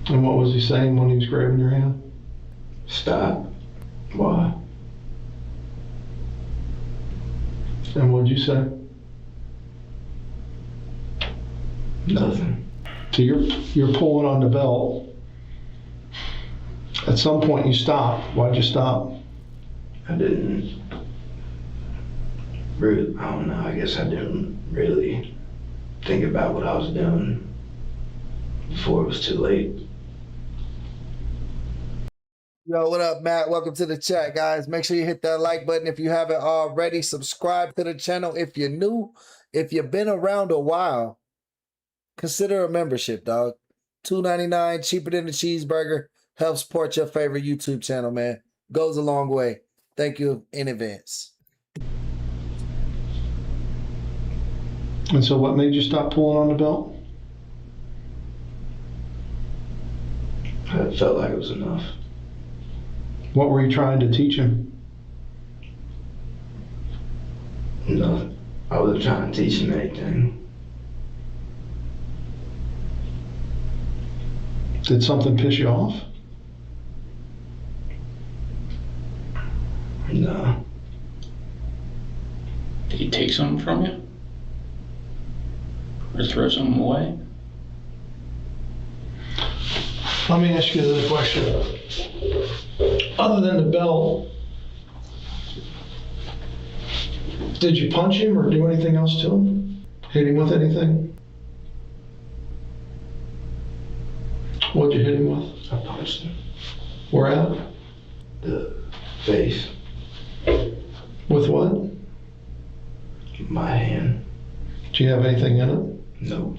And what was he saying when he was grabbing your hand? Stop. Why? And what'd you say? Nothing. So you're pulling on the belt. At some point you stopped. Why'd you stop? I didn't really, I don't know, I guess I didn't really think about what I was doing before it was too late. Yo, what up, Matt? Welcome to the chat, guys. Make sure you hit that like button if you haven't already. Subscribe to the channel if you're new. If you've been around a while, consider a membership, dog. $2.99, cheaper than a cheeseburger. Helps support your favorite YouTube channel, man. Goes a long way. Thank you in advance. And so what made you stop pulling on the belt? I felt like it was enough. What were you trying to teach him? No, I wasn't trying to teach him anything. Did something piss you off? No. Did he take something from you? Or throw something away? Let me ask you another question. Other than the belt, did you punch him or do anything else to him? Hit him with anything? What'd you hit him with? I punched him. Where at? The face. With what? My hand. Do you have anything in it? No.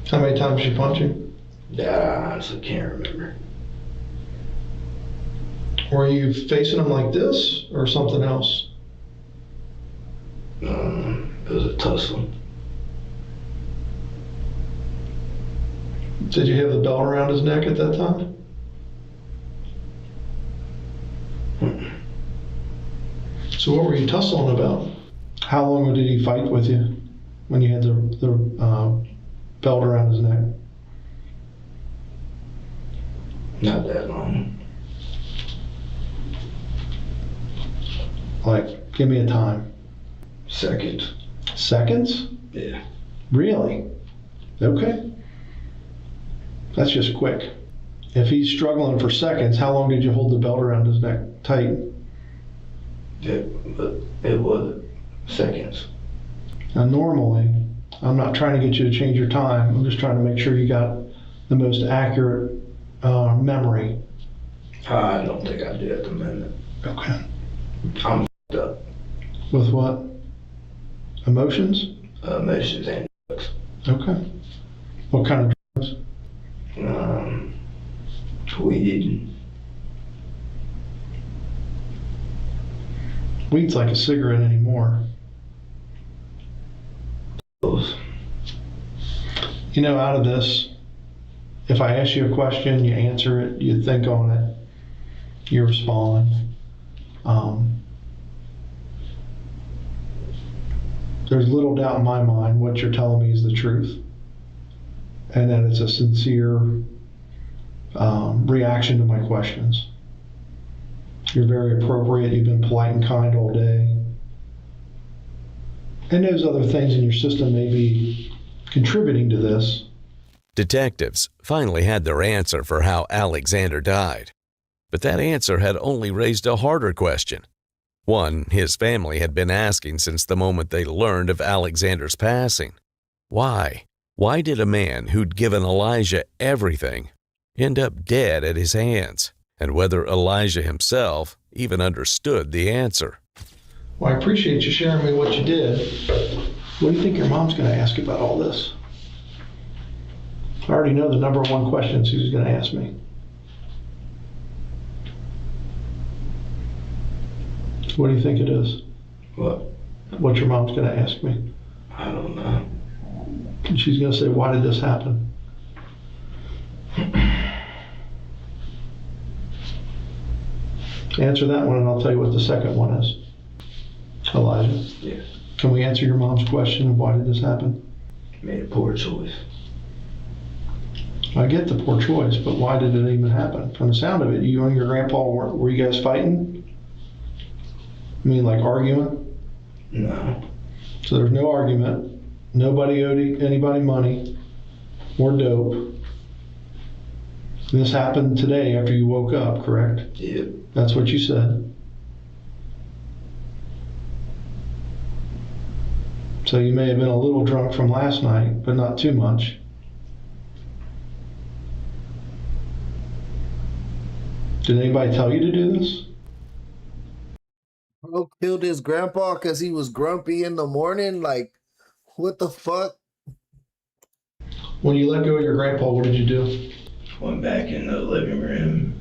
How many times did you punch him? That I honestly can't remember. Were you facing him like this or something else? It was a tussle. Did you have the belt around his neck at that time? So what were you tussling about? How long did he fight with you when you had the belt around his neck? Not that long. Like, give me a time. Seconds. Seconds? Yeah. Really? Okay. That's just quick. If he's struggling for seconds, how long did you hold the belt around his neck tight? It was seconds. Now normally, I'm not trying to get you to change your time. I'm just trying to make sure you got the most accurate memory. I don't think I do at the minute. Okay. I'm f***ed up. With what? Emotions? Emotions and drugs. Okay. What kind of drugs? Weed. Weed's like a cigarette anymore. Those. You know, out of this, if I ask you a question, you answer it, you think on it, you respond. There's little doubt in my mind what you're telling me is the truth, and that it's a sincere reaction to my questions. You're very appropriate. You've been polite and kind all day. And those other things in your system may be contributing to this. Detectives finally had their answer for how Alexander died. But that answer had only raised a harder question. One his family had been asking since the moment they learned of Alexander's passing. Why? Why did a man who'd given Elijah everything end up dead at his hands? And whether Elijah himself even understood the answer. Well, I appreciate you sharing me what you did. What do you think your mom's going to ask about all this? I already know the number one question she's going to ask me. What do you think it is? What? What your mom's going to ask me? I don't know. And she's going to say, why did this happen? Answer that one and I'll tell you what the second one is. Elijah. Yes. Can we answer your mom's question of why did this happen? Made a poor choice. I get the poor choice, but why did it even happen? From the sound of it, you and your grandpa, were you guys fighting? I mean, like arguing? No. So there's no argument. Nobody owed anybody money or dope. This happened today after you woke up, correct? Yep. That's what you said. So you may have been a little drunk from last night, but not too much. Did anybody tell you to do this? Bro killed his grandpa because he was grumpy in the morning? Like, what the fuck? When you let go of your grandpa, what did you do? Went back in the living room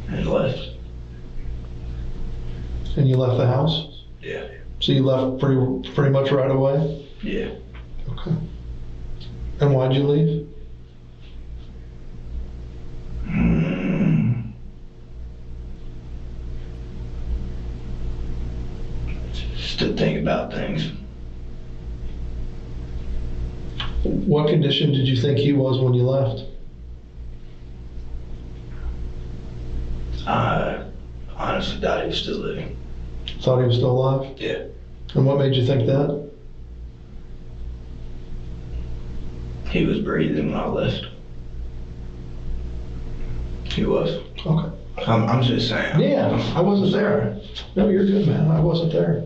and left. And you left the house? Yeah. So you left pretty much right away? Yeah. Okay. And why'd you leave? Just to think about things. What condition did you think he was when you left? I honestly thought he was still living. Thought he was still alive? Yeah. And what made you think that? He was breathing when I left. He was. Okay. I'm just saying. Yeah, I wasn't there. No, you're good, man. I wasn't there.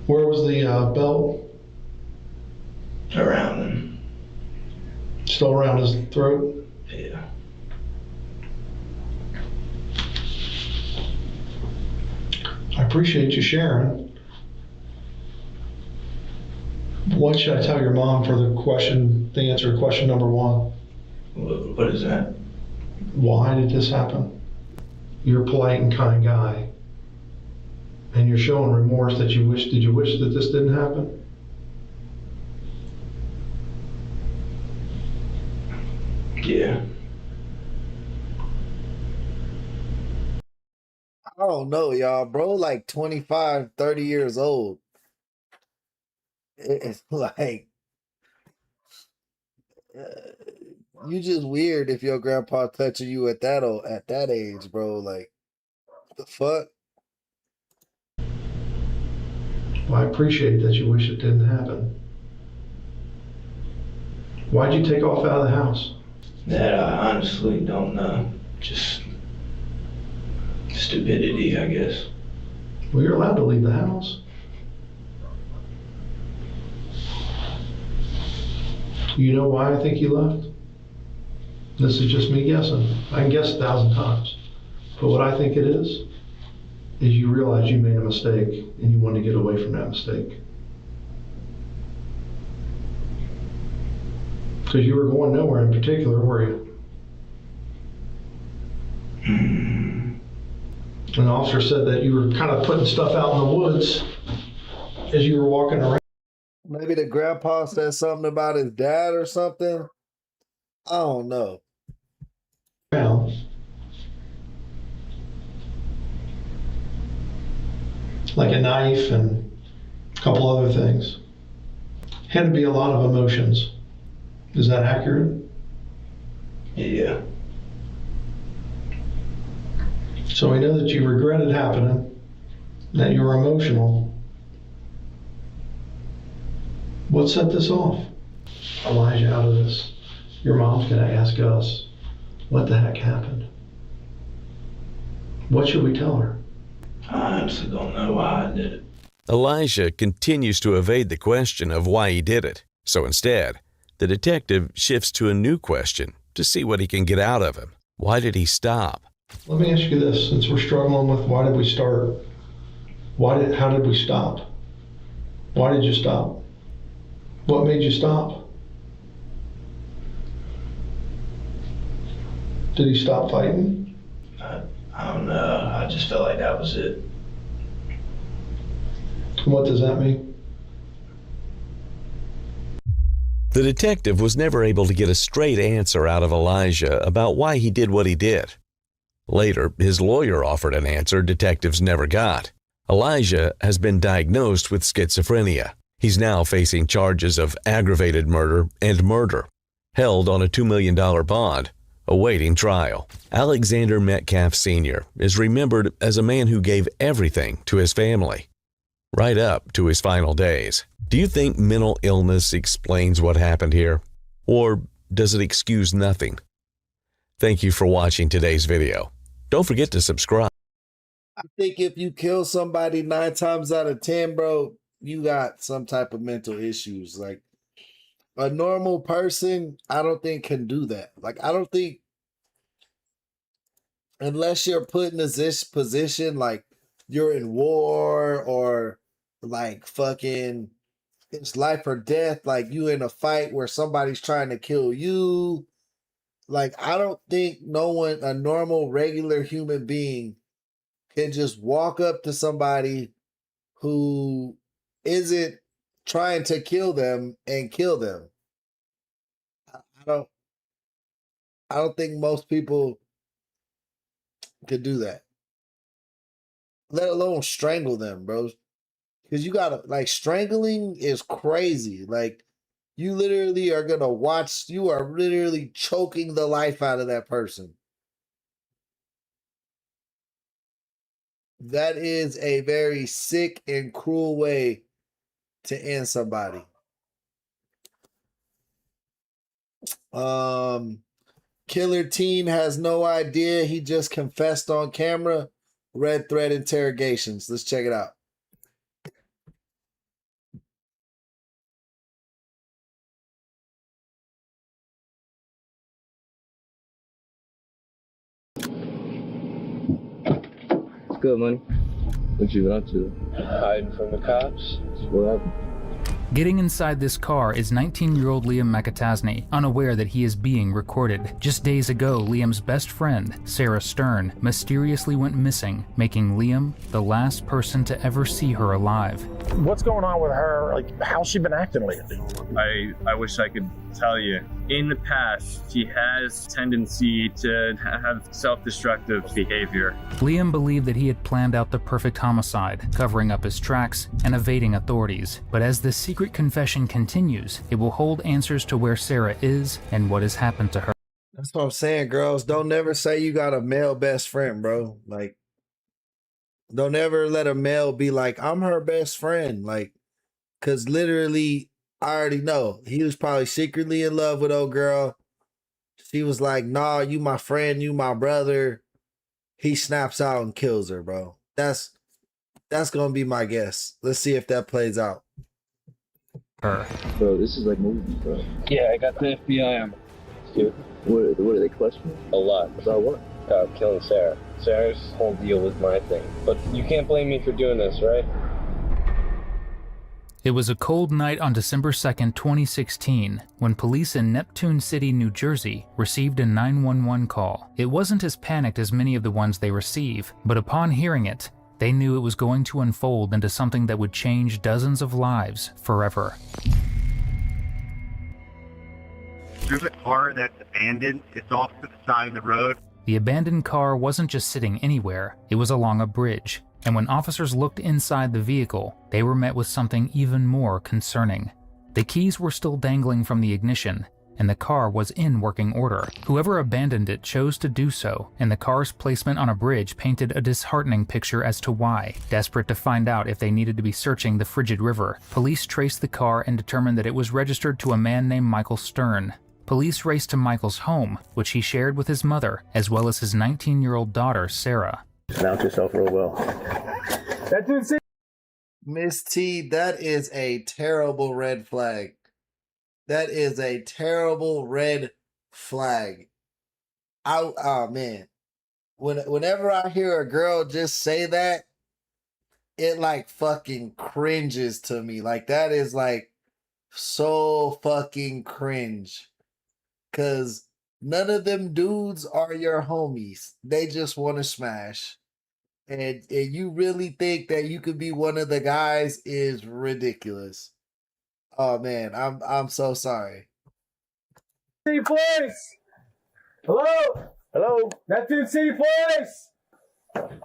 Where was the belt? Around him. Still around his throat? Yeah. I appreciate you sharing. What should I tell your mom for the answer to question number one? What is that? Why did this happen? You're a polite and kind guy, and you're showing remorse that you wish. Did you wish that this didn't happen? Yeah. I don't know, y'all. Bro, like 25, 30 years old. It's like, you just weird if your grandpa touching you at that age, bro. Like, the fuck? Well, I appreciate that you wish it didn't happen. Why'd you take off out of the house? That I honestly don't know. Just stupidity, I guess. Well, you're allowed to leave the house. You know why I think you left? This is just me guessing. I can guess 1,000 times. But what I think it is you realize you made a mistake and you want to get away from that mistake. Because you were going nowhere in particular, were you? An officer said that you were kind of putting stuff out in the woods as you were walking around. Maybe the grandpa said something about his dad or something. I don't know. Like a knife and a couple other things. Had to be a lot of emotions. Is that accurate? Yeah. So we know that you regret it happening, that you were emotional. What set this off? Elijah, out of this, your mom's gonna ask us, what the heck happened? What should we tell her? I honestly don't know why I did it. Elijah continues to evade the question of why he did it. So instead, the detective shifts to a new question to see what he can get out of him. Why did he stop? Let me ask you this, since we're struggling with why did we start? How did we stop? Why did you stop? What made you stop? Did he stop fighting? I don't know. I just felt like that was it. What does that mean? The detective was never able to get a straight answer out of Elijah about why he did what he did. Later, his lawyer offered an answer detectives never got. Elijah has been diagnosed with schizophrenia. He's now facing charges of aggravated murder and murder, held on a $2 million bond, awaiting trial. Alexander Metcalf Sr. is remembered as a man who gave everything to his family, right up to his final days. Do you think mental illness explains what happened here? Or does it excuse nothing? Thank you for watching today's video. Don't forget to subscribe. I think if you kill somebody 9 times out of 10, bro, you got some type of mental issues. Like, a normal person, I don't think can do that. Like, I don't think, unless you're put in this position, like you're in war or like fucking it's life or death, like you in a fight where somebody's trying to kill you. Like, I don't think a normal, regular human being can just walk up to somebody who isn't trying to kill them and kill them. I don't think most people could do that. Let alone strangle them, bro. Because you gotta, like, strangling is crazy. Like, you literally are gonna watch, you are literally choking the life out of that person. That is a very sick and cruel way to end somebody. Killer teen has no idea he just confessed on camera. Red thread interrogations. Let's check it out. What's good, money? What you been up to? Hiding from the cops? What happened? Getting inside this car is 19-year-old Liam McAtasney, unaware that he is being recorded. Just days ago, Liam's best friend, Sarah Stern, mysteriously went missing, making Liam the last person to ever see her alive. What's going on with her? Like, how's she been acting lately? I wish I could tell you. In the past, she has tendency to have self-destructive behavior. Liam believed that he had planned out the perfect homicide, covering up his tracks and evading authorities. But as this secret confession continues, it will hold answers to where Sarah is and what has happened to her. That's what I'm saying, girls. Don't never say you got a male best friend, bro. Like, don't ever let a male be like, I'm her best friend. Like, because literally, I already know. He was probably secretly in love with old girl. She was like, nah, you my friend, you my brother. He snaps out and kills her, bro. That's going to be my guess. Let's see if that plays out. Bro, this is like movies, bro. Yeah, I got the FBI on. Dude. What are they questioning? A lot. About what? About killing Sarah. Sarah's whole deal was my thing. But you can't blame me for doing this, right? It was a cold night on December 2nd, 2016, when police in Neptune City, New Jersey, received a 911 call. It wasn't as panicked as many of the ones they receive, but upon hearing it, they knew it was going to unfold into something that would change dozens of lives forever. There's a car that's abandoned. It's off to the side of the road. The abandoned car wasn't just sitting anywhere, it was along a bridge. And when officers looked inside the vehicle, they were met with something even more concerning. The keys were still dangling from the ignition, and the car was in working order. Whoever abandoned it chose to do so, and the car's placement on a bridge painted a disheartening picture as to why. Desperate to find out if they needed to be searching the frigid river, police traced the car and determined that it was registered to a man named Michael Stern. Police raced to Michael's home, which he shared with his mother, as well as his 19-year-old daughter, Sarah. Mount yourself real well. That dude said, Miss T, that is a terrible red flag. That is a terrible red flag. Oh man. Whenever I hear a girl just say that, it like fucking cringes to me. Like, that is like so fucking cringe. Cause none of them dudes are your homies. They just want to smash. And you really think that you could be one of the guys is ridiculous. Oh man, I'm so sorry. City Police! Hello? Hello? Neptune City Police!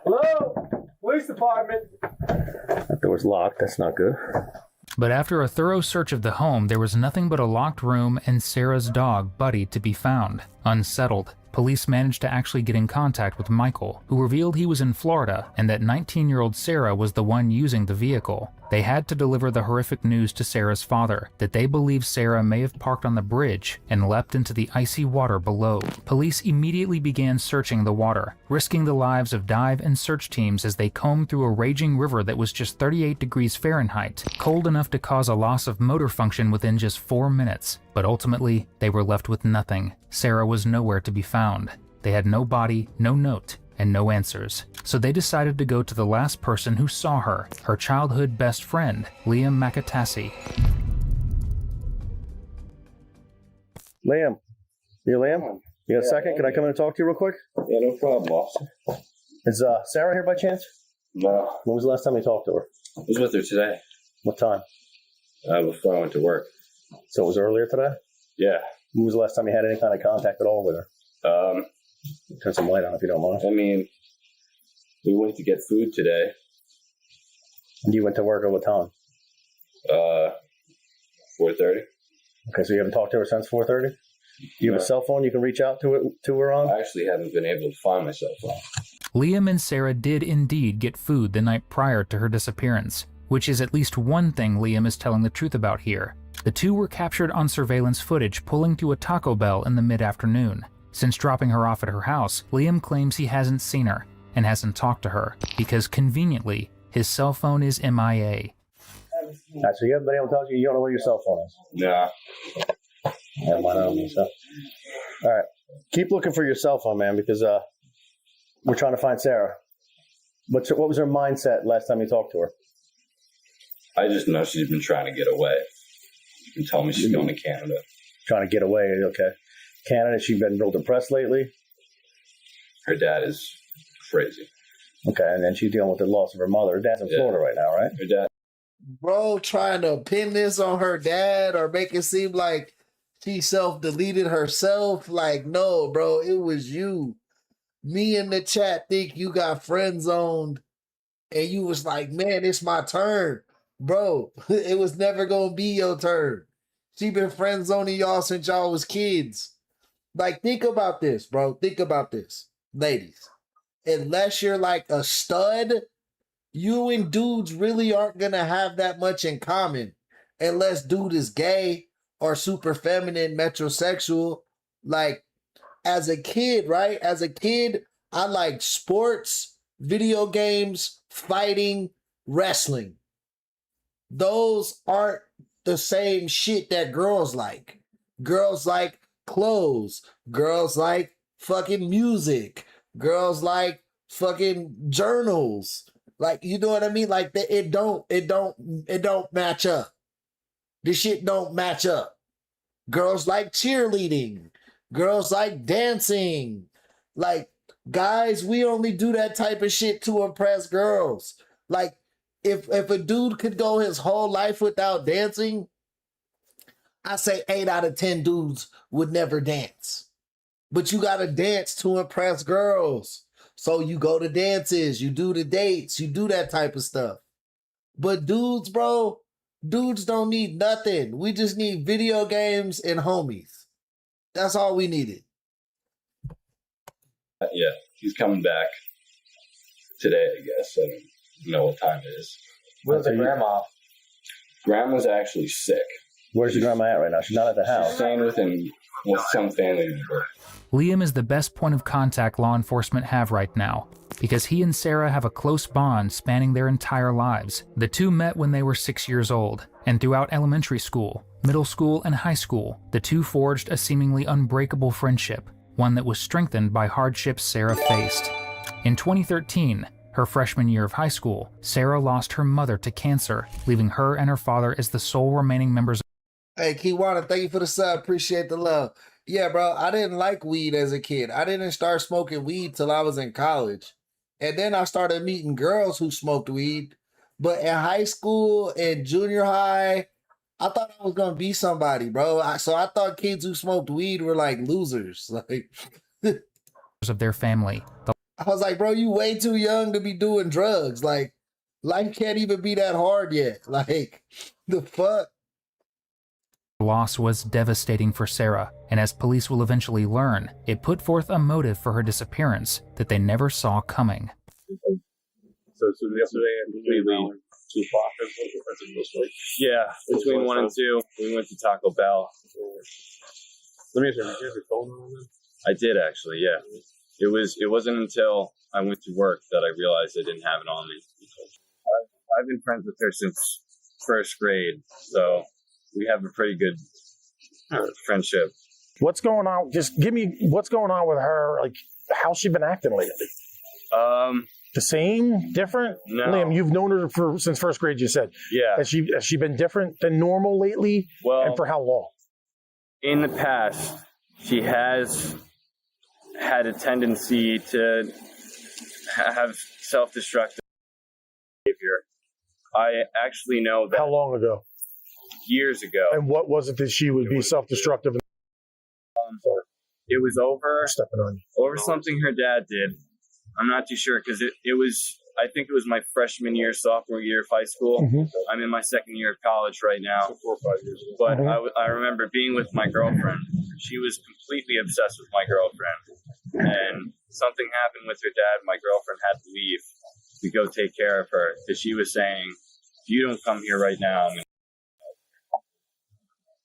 Hello? Police Department. That door's locked. That's not good. But after a thorough search of the home, there was nothing but a locked room and Sarah's dog, Buddy, to be found. Unsettled, police managed to actually get in contact with Michael, who revealed he was in Florida and that 19-year-old Sarah was the one using the vehicle. They had to deliver the horrific news to Sarah's father, that they believe Sarah may have parked on the bridge and leapt into the icy water below. Police immediately began searching the water, risking the lives of dive and search teams as they combed through a raging river that was just 38 degrees Fahrenheit, cold enough to cause a loss of motor function within just 4 minutes. But ultimately, they were left with nothing. Sarah was nowhere to be found. They had no body, no note, and no answers. So they decided to go to the last person who saw her, her childhood best friend, Liam McAtassi. Liam, you Liam? You got a second? Can I come in and talk to you real quick? Yeah, no problem, officer. Is Sarah here by chance? No. When was the last time you talked to her? I was with her today. What time? Before I went to work. So it was earlier today? Yeah. When was the last time you had any kind of contact at all with her? Turn some light on if you don't mind. I mean, we went to get food today. And you went to work at what time? 4:30. Okay, so you haven't talked to her since 4:30? Do you have a cell phone you can reach out to her on? I actually haven't been able to find my cell phone. Liam and Sarah did indeed get food the night prior to her disappearance, which is at least one thing Liam is telling the truth about here. The two were captured on surveillance footage pulling to a Taco Bell in the mid-afternoon. Since dropping her off at her house, Liam claims he hasn't seen her and hasn't talked to her because, conveniently, his cell phone is MIA. Alright, so you haven't been able to talk to you don't know where your cell phone is? Nah. Yeah, mine on me, so. Alright, keep looking for your cell phone, man, because we're trying to find Sarah. What was her mindset last time you talked to her? I just know she's been trying to get away. You can tell me she's going to Canada. Trying to get away, okay. Canada, she's been real depressed lately? Her dad is crazy. Okay, and then she's dealing with the loss of her mother. Her dad's in Florida right now, right? Her dad. Bro, trying to pin this on her dad or make it seem like she self-deleted herself. Like, no, bro, it was you. Me in the chat think you got friend-zoned and you was like, man, it's my turn. Bro, it was never going to be your turn. She been friend-zoning y'all since y'all was kids. Like, think about this, bro. Think about this, ladies. Unless you're like a stud, you and dudes really aren't going to have that much in common. Unless dude is gay or super feminine, metrosexual. Like, as a kid, right? As a kid, I like sports, video games, fighting, wrestling. Those aren't the same shit that girls like. Girls like clothes. Girls like fucking music. Girls like fucking journals. Like, you know what I mean? Like, it don't match up. This shit don't match up. Girls like cheerleading. Girls like dancing. Like, guys, we only do that type of shit to impress girls. Like, if a dude could go his whole life without dancing, I say 8 out of 10 dudes would never dance. But you gotta dance to impress girls. So you go to dances, you do the dates, you do that type of stuff. But dudes, bro, dudes don't need nothing. We just need video games and homies. That's all we needed. Yeah, he's coming back today, I guess. I don't know what time it is. Where's the grandma? Grandma's actually sick. Where's your grandma at right now? She's not at the house. She's staying with some family member. Liam is the best point of contact law enforcement have right now, because he and Sarah have a close bond spanning their entire lives. The two met when they were 6 years old, and throughout elementary school, middle school, and high school, the two forged a seemingly unbreakable friendship, one that was strengthened by hardships Sarah faced. In 2013, her freshman year of high school, Sarah lost her mother to cancer, leaving her and her father as the sole remaining members. Hey, Kiwana, thank you for the sub. Appreciate the love. Yeah, bro, I didn't like weed as a kid. I didn't start smoking weed till I was in college. And then I started meeting girls who smoked weed. But in high school and junior high, I thought I was going to be somebody, bro. So I thought kids who smoked weed were like losers. Like, of their family. I was like, bro, you way too young to be doing drugs. Like, Life can't even be that hard yet. Like, the fuck? Loss was devastating for Sarah, and as police will eventually learn, it put forth a motive for her disappearance that they never saw coming. So yesterday at completely 2 o'clock. Yeah, between 1 and 2, we went to Taco Bell. Let me ask you, did you have your phone on? I did actually, yeah. It wasn't until I went to work that I realized I didn't have it on me. I've been friends with her since first grade, so we have a pretty good friendship. What's going on? Just give me what's going on with her. Like, how's she been acting lately? The same? Different? No. Liam, you've known her since first grade, you said. Yeah. Has she been different than normal lately? Well, and for how long? In the past, she has had a tendency to have self-destructive behavior. I actually know that. How long ago? Years ago. And what was it that she would be self-destructive? It was over Stepping on you. over something her dad did. I'm not too sure because it was, I think it was my freshman year, sophomore year of high school. Mm-hmm. I'm in my second year of college right now. 4 or 5 years ago. But I remember being with my girlfriend. She was completely obsessed with my girlfriend. And something happened with her dad. My girlfriend had to leave to go take care of her because she was saying, if you don't come here right now, I'm gonna...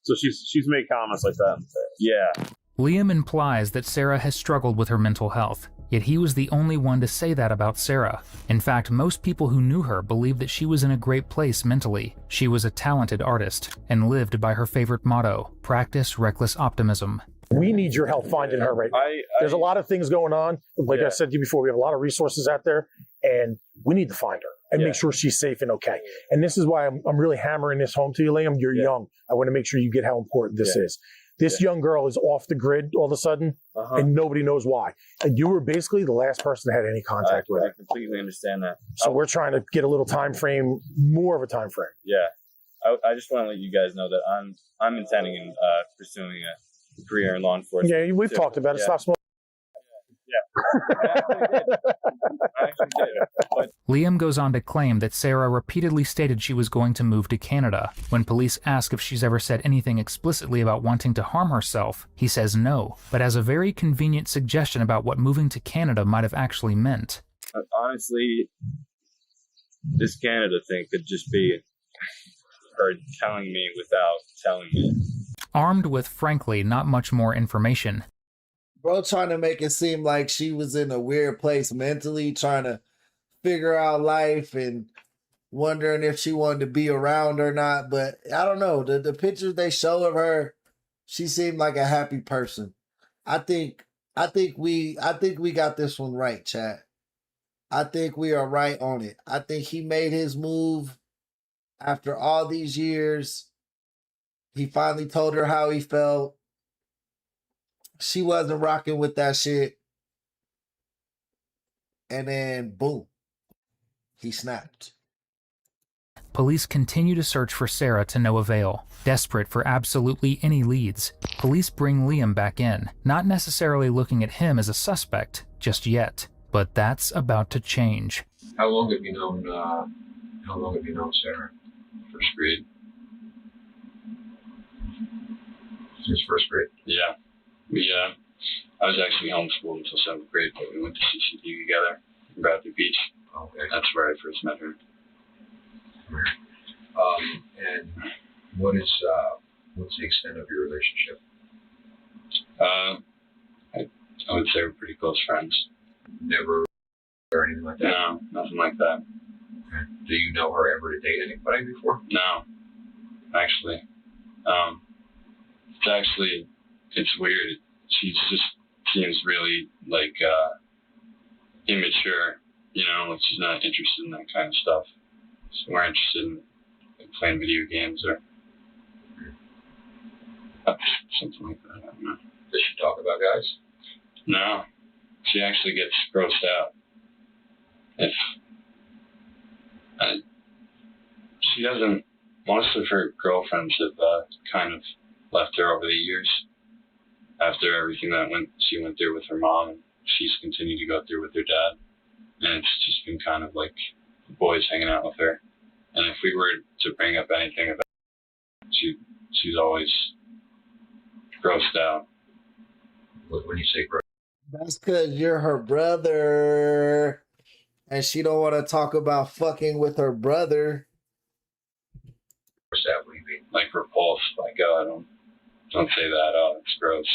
So she's made comments like that. Yeah. Liam implies that Sarah has struggled with her mental health, yet he was the only one to say that about Sarah. In fact, most people who knew her believed that she was in a great place mentally. She was a talented artist and lived by her favorite motto, practice reckless optimism. We need your help finding her right now. There's a lot of things going on. Like I said to you before, we have a lot of resources out there, and we need to find her and make sure she's safe and okay. And this is why I'm really hammering this home to you, Liam. You're young. I want to make sure you get how important this is. This young girl is off the grid all of a sudden, and nobody knows why. And you were basically the last person that had any contact with her. I completely understand that. So we're trying to get a little time frame, more of a time frame. Yeah. I just want to let you guys know that I'm intending in pursuing a career in law enforcement. Yeah, we've talked about it. Stop smoking. Yeah. I actually did. But Liam goes on to claim that Sarah repeatedly stated she was going to move to Canada. When police ask if she's ever said anything explicitly about wanting to harm herself, he says no, but has a very convenient suggestion about what moving to Canada might have actually meant. honestly, this Canada thing could just be her telling me without telling me. Armed with, frankly, not much more information, Bro trying to make it seem like she was in a weird place mentally, trying to figure out life and wondering if she wanted to be around or not. But I don't know. The pictures they show of her, she seemed like a happy person. I think we got this one right, chat. I think we are right on it. I think he made his move after all these years. He finally told her how he felt. She wasn't rocking with that shit. And then, boom, he snapped. Police continue to search for Sarah to no avail, desperate for absolutely any leads. Police bring Liam back in, not necessarily looking at him as a suspect just yet, but that's about to change. How long have you known Sarah? First grade. Since first grade? Yeah. I was actually homeschooled until 7th grade, but we went to CCD together in Bradley Beach. Okay. That's where I first met her. And what's the extent of your relationship? I would say we're pretty close friends. Never or anything like that? No, nothing like that. Okay. Do you know her ever to date anybody before? No, actually. It's weird. She just seems really like immature, like she's not interested in that kind of stuff. She's more interested in playing video games or something like that. I don't know. Does she talk about guys? No, she actually gets grossed out. She doesn't. Most of her girlfriends have kind of left her over the years. After everything that she went through with her mom, and she's continued to go through with her dad, and it's just been kind of like boys hanging out with her. And if we were to bring up anything about it, she's always grossed out. When you say gross, That's because you're her brother, and she don't want to talk about fucking with her brother. What's that? What do you mean? Like repulsed? Like, oh, don't say that. Oh, it's gross.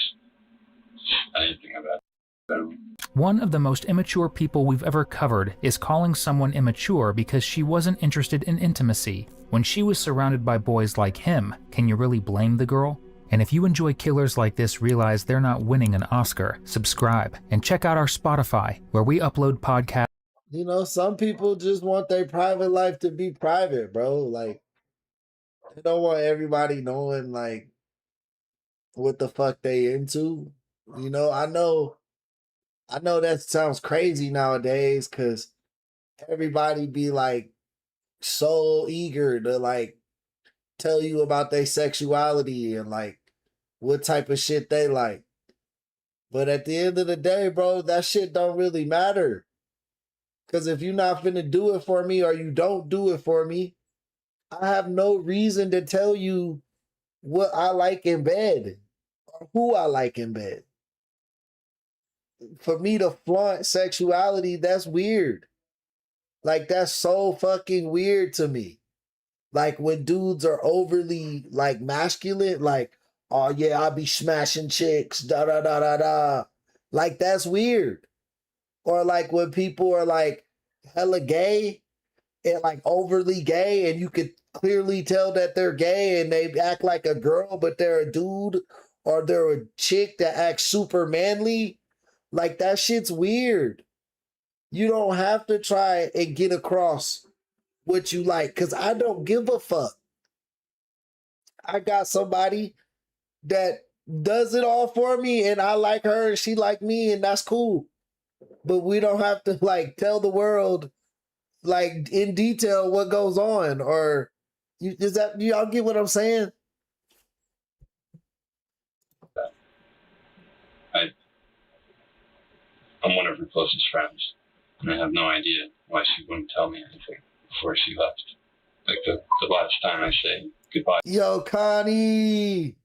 Anything about it. One of the most immature people we've ever covered is calling someone immature because she wasn't interested in intimacy. When she was surrounded by boys like him, can you really blame the girl? And if you enjoy killers like this, realize they're not winning an Oscar, subscribe and check out our Spotify, where we upload podcasts. You know, some people just want their private life to be private, bro. Like, they don't want everybody knowing, like, what the fuck they into. You know, I know that sounds crazy nowadays because everybody be like so eager to like tell you about their sexuality and like what type of shit they like. But at the end of the day, bro, that shit don't really matter. Because if you're not finna do it for me or you don't do it for me, I have no reason to tell you what I like in bed or who I like in bed. For me to flaunt sexuality, that's weird. Like, that's so fucking weird to me. Like, when dudes are overly, like, masculine, like, oh, yeah, I'll be smashing chicks, da-da-da-da-da. Like, that's weird. Or, like, when people are, like, hella gay and, like, overly gay, and you could clearly tell that they're gay and they act like a girl, but they're a dude, or they're a chick that acts super manly. Like, that shit's weird. You don't have to try and get across what you like, because I don't give a fuck. I got somebody that does it all for me, and I like her, and she like me, and that's cool. But we don't have to, like, tell the world, like, in detail what goes on, or do y'all get what I'm saying? I'm one of her closest friends, and I have no idea why she wouldn't tell me anything before she left. Like the last time I say goodbye. Yo, Connie!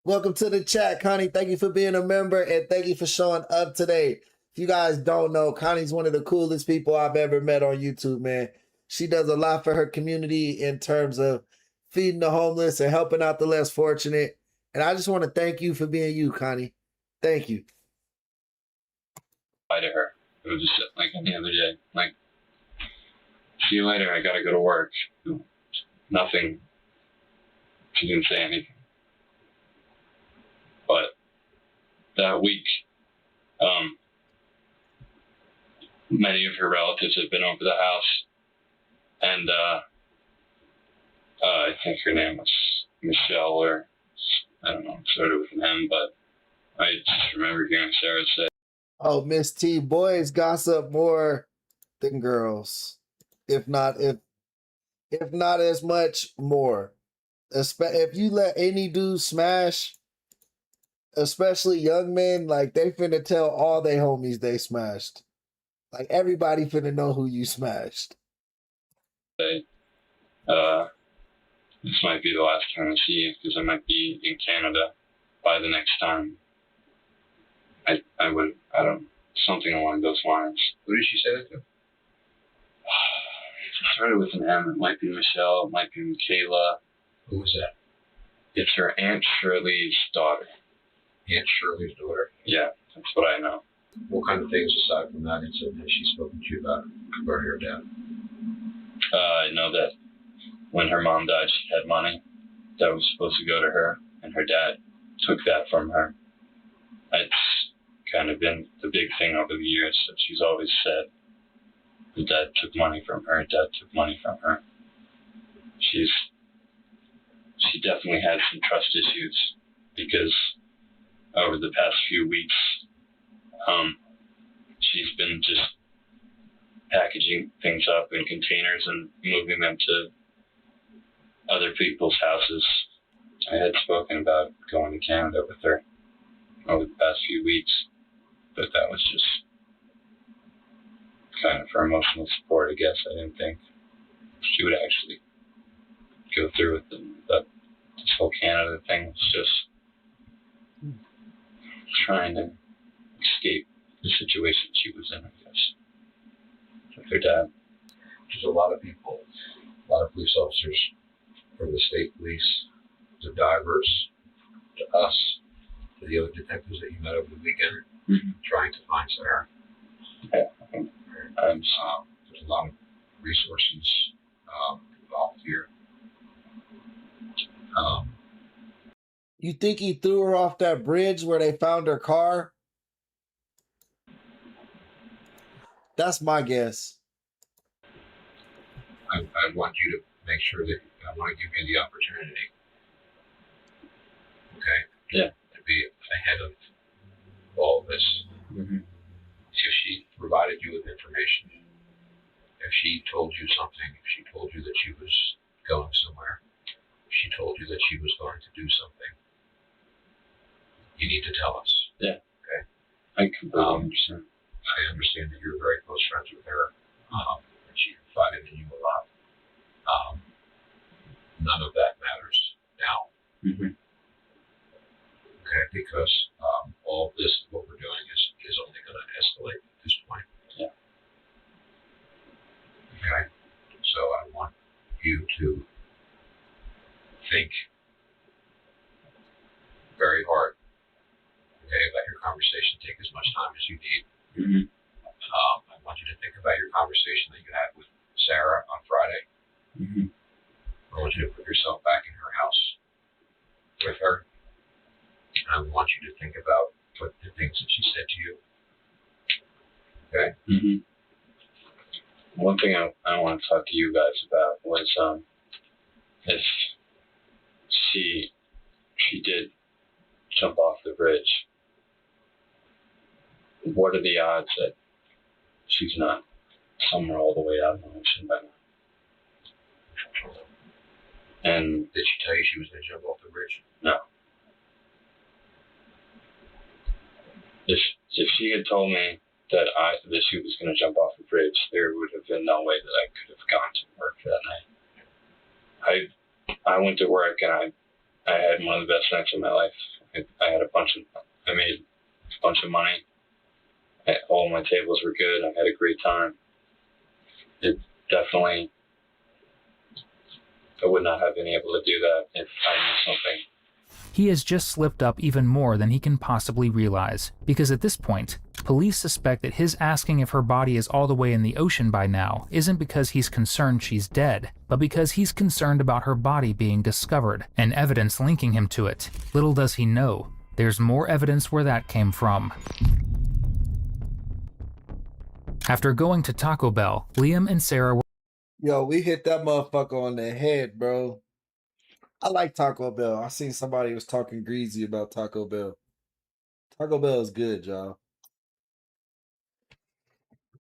Welcome to the chat, Connie. Thank you for being a member, and thank you for showing up today. If you guys don't know, Connie's one of the coolest people I've ever met on YouTube, man. She does a lot for her community in terms of feeding the homeless and helping out the less fortunate. And I just want to thank you for being you, Connie. Thank you. Bye to her. It was just like any other day. Like, see you later. I gotta go to work. Nothing. She didn't say anything. But that week, many of her relatives have been over the house, and I think her name was Michelle, or I don't know, started with an M, but I just remember hearing Sarah say, Oh, Miss T, boys gossip more than girls, if not as much more. If you let any dude smash, especially young men, like, they finna tell all they homies they smashed. Like, everybody finna know who you smashed. this might be the last time I see you, because I might be in Canada by the next time. I don't know, something along those lines. Who did she say that to? It started with an M. It might be Michelle. It might be Michaela. Who was that? It's her Aunt Shirley's daughter. Aunt Shirley's daughter? Yeah, that's what I know. What kind of things aside from that incident has she spoken to you about regarding her dad? I know that when her mom died, she had money that was supposed to go to her, and her dad took that from her. It's kind of been the big thing over the years that she's always said. Her dad took money from her. Dad took money from her. She definitely had some trust issues, because over the past few weeks, she's been just packaging things up in containers and moving them to other people's houses. I had spoken about going to Canada with her. over the past few weeks, but that was just kind of for emotional support, I guess. I didn't think she would actually go through with them. But this whole Canada thing was just trying to escape the situation she was in, I guess, with her dad. There's a lot of people, a lot of police officers from the state police, to divers, to us, to the other detectives that you met over the weekend, trying to find Sarah. There's a lot of resources involved here. You think he threw her off that bridge where they found her car? That's my guess. I want you to make sure that I want to give you the opportunity, okay? Yeah. To be ahead of all of this. If she provided you with information, if she told you something, if she told you that she was going somewhere, if she told you that she was going to do something, you need to tell us. Yeah. Okay. I completely understand. I understand that you're very close friends with her, and she confided in you a lot. None of that matters now. Okay, because all of this, what we're doing is only going to escalate at this point. Yeah. Okay, so I want you to think very hard. Okay, let your conversation take as much time as you need. I want you to think about your conversation that you had with Sarah on Friday. I want you to put yourself back in her house with her. And I want you to think about what the things that she said to you. Okay? One thing I want to talk to you guys about was if she did jump off the bridge, what are the odds that she's not somewhere all the way out in the ocean by now? And did she tell you she was going to jump off the bridge? No. If she had told me that she was going to jump off the bridge, there would have been no way that I could have gone to work that night. I went to work and I had one of the best nights of my life. I made a bunch of money. All my tables were good. I had a great time. It definitely, I would not have been able to do that if I knew something. He has just slipped up even more than he can possibly realize, because at this point, police suspect that his asking if her body is all the way in the ocean by now isn't because he's concerned she's dead, but because he's concerned about her body being discovered and evidence linking him to it. Little does he know, there's more evidence where that came from. After going to Taco Bell, Liam and Sarah were... Yo, we hit that motherfucker on the head, bro. I like Taco Bell. I seen somebody was talking greasy about Taco Bell. Taco Bell is good, y'all.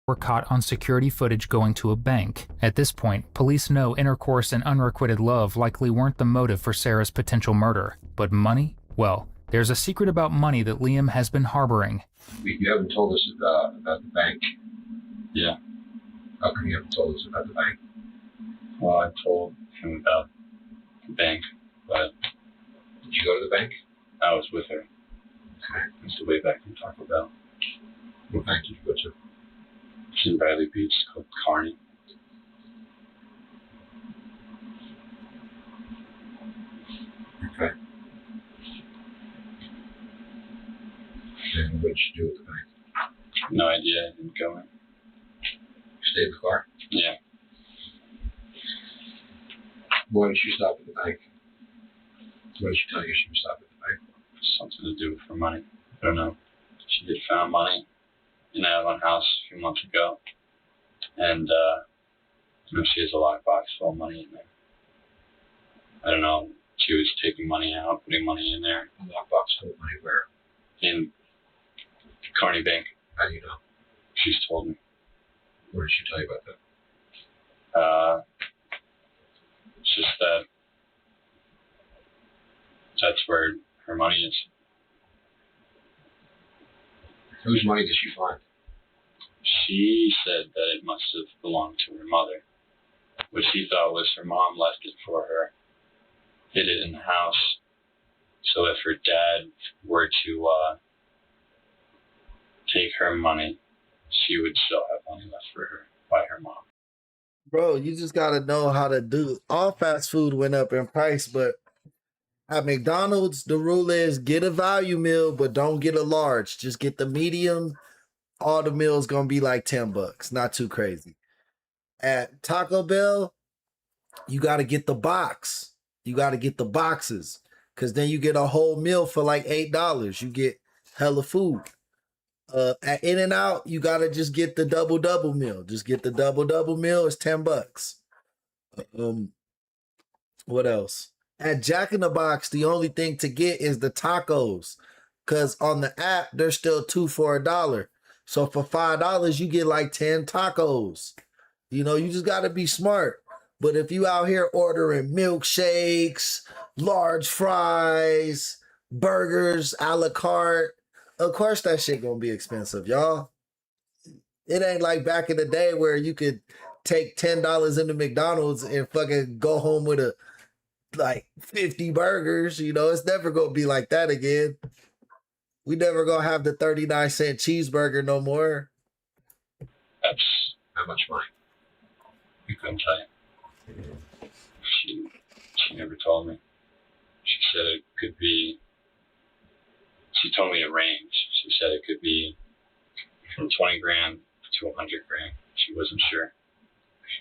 Were caught on security footage going to a bank. At this point, police know intercourse and unrequited love likely weren't the motive for Sarah's potential murder. But money? Well, there's a secret about money that Liam has been harboring. You haven't told us about the bank. Yeah. How come you haven't told us about the bank? Well, I told him about the bank, but... Did you go to the bank? I was with her. Okay. It's the way back from Taco Bell. What bank did you go to? It's in Bradley Beach. It's called Carney. Okay. And what did you do at the bank? No idea. I didn't go in. You stayed in the car? Yeah. Why did you stop at the bank? What did she tell you she would stop at the bank? Something to do with her money. I don't know. She had found money in an Avon house a few months ago. And she has a lockbox full of money in there. I don't know. She was taking money out, putting money in there. A lockbox full of money where? In Carney Bank. How do you know? She's told me. What did she tell you about that? It's just that that's where her money is. Whose money did she find? She said that it must have belonged to her mother, which she thought was her mom left it for her, hid it in the house. So if her dad were to take her money, she would still have money left for her by her mom. Bro, you just gotta know how to do. All fast food went up in price, but at McDonald's, the rule is get a value meal, but don't get a large. Just get the medium. All the meals gonna be like $10, not too crazy. At Taco Bell, you gotta get the box. You gotta get the boxes, cause then you get a whole meal for like $8. You get hella food. At In-N-Out, you gotta just get the double meal. Just get the double meal. It's $10. What else? At Jack in the Box, the only thing to get is the tacos, cause on the app they're still 2 for $1. So for $5, you get like 10 tacos. You know, you just gotta be smart. But if you out here ordering milkshakes, large fries, burgers, a la carte, of course that shit gonna be expensive, y'all. It ain't like back in the day where you could take $10 into McDonald's and fucking go home with a like 50 burgers. You know, it's never gonna be like that again. We never gonna have the 39-cent cheeseburger no more. That's how much money? We couldn't tell you. She never told me. She said it could be. She told me a range. She said it could be from 20 grand to 100 grand. She wasn't sure.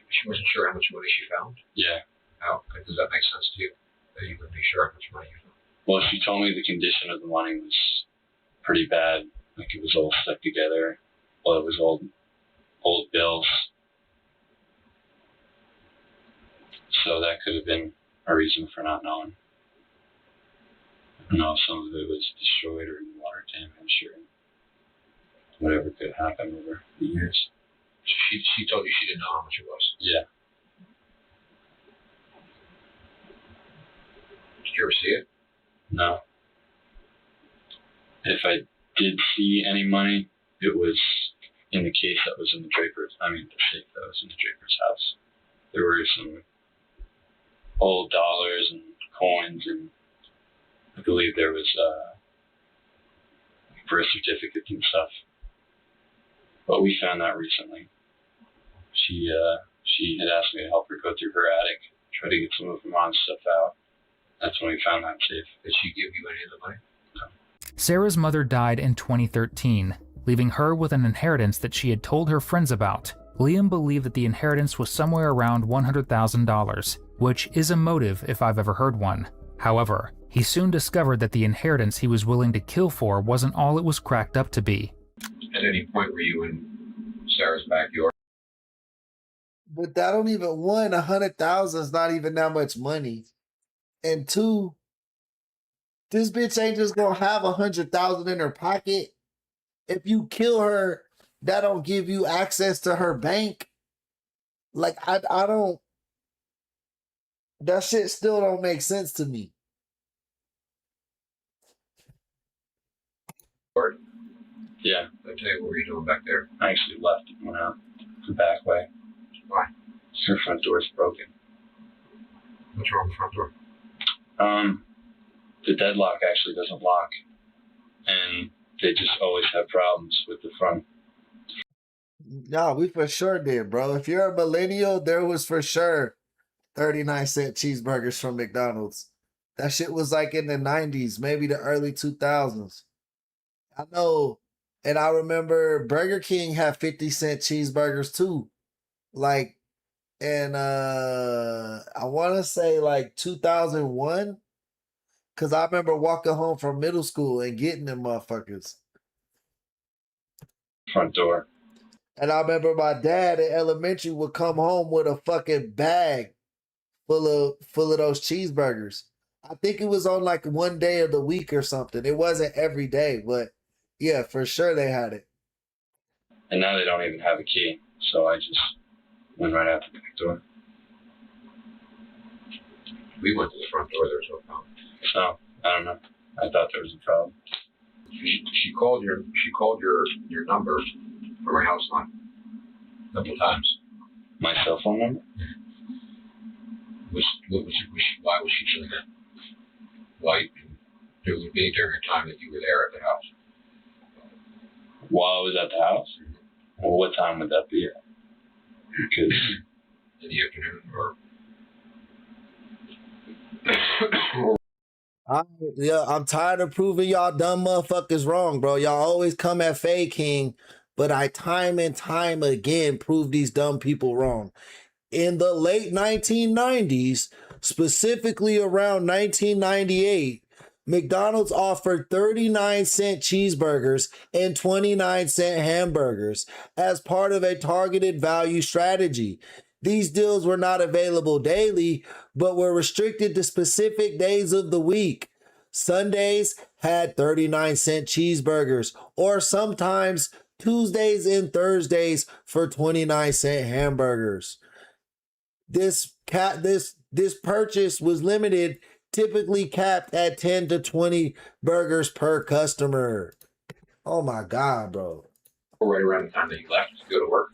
She wasn't sure how much money she found? Yeah. How? Does that make sense to you? That you wouldn't be sure how much money you found? Well, she told me the condition of the money was pretty bad. Like it was all stuck together. Well, it was old bills. So that could have been a reason for not knowing. I don't know if some of it was destroyed or water damage or whatever could happen over the years. She told you she didn't know how much it was? Yeah. Did you ever see it? No. If I did see any money, it was in the case that was in the Draper's, the safe that was in the Draper's house. There were some old dollars and coins, and I believe there was birth certificates and stuff. But we found that recently. She had asked me to help her go through her attic, try to get some of her mom's stuff out. That's when we found that safe. Did she give you any of the money? No. Sarah's mother died in 2013, leaving her with an inheritance that she had told her friends about. Liam believed that the inheritance was somewhere around $100,000, which is a motive if I've ever heard one. However, he soon discovered that the inheritance he was willing to kill for wasn't all it was cracked up to be. At any point were you in Sarah's backyard? But that don't even, one, 100,000 is not even that much money. And two, this bitch ain't just gonna have 100,000 in her pocket. If you kill her, that don't give you access to her bank. Like, I don't, that shit still don't make sense to me. Yeah. I tell you, what were you doing back there? I actually left and went out the back way. Why? Her front door's broken. What's wrong with the front door? The deadlock actually doesn't lock. And they just always have problems with the front. No, we for sure did, bro. If you're a millennial, there was for sure 39-cent cheeseburgers from McDonald's. That shit was like in the 90s, maybe the early 2000s. I know, and I remember Burger King had 50-cent cheeseburgers too. Like, and I want to say like 2001, because I remember walking home from middle school and getting them motherfuckers. Front door. And I remember my dad in elementary would come home with a fucking bag full of those cheeseburgers. I think it was on like one day of the week or something. It wasn't every day, but yeah, for sure they had it. And now they don't even have a key, so I just went right out the back door. We went to the front door, there was no problem. So, I don't know. I thought there was a problem. She called your number from her house line a couple of times. My cell phone number? Why was she doing that? Why? It would be during a time that you were there at the house. While I was at the house? Well, what time would that be? Because in the afternoon or I'm tired of proving y'all dumb motherfuckers wrong, bro. Y'all always come at Faye King, but I time and time again prove these dumb people wrong. In the late 1990s, specifically around 1998, McDonald's offered 39-cent cheeseburgers and 29-cent hamburgers as part of a targeted value strategy. These deals were not available daily, but were restricted to specific days of the week. Sundays had 39-cent cheeseburgers, or sometimes Tuesdays and Thursdays for 29-cent hamburgers. This purchase was limited, typically capped at 10 to 20 burgers per customer. Oh my God, bro. right around the time that you left to go to work.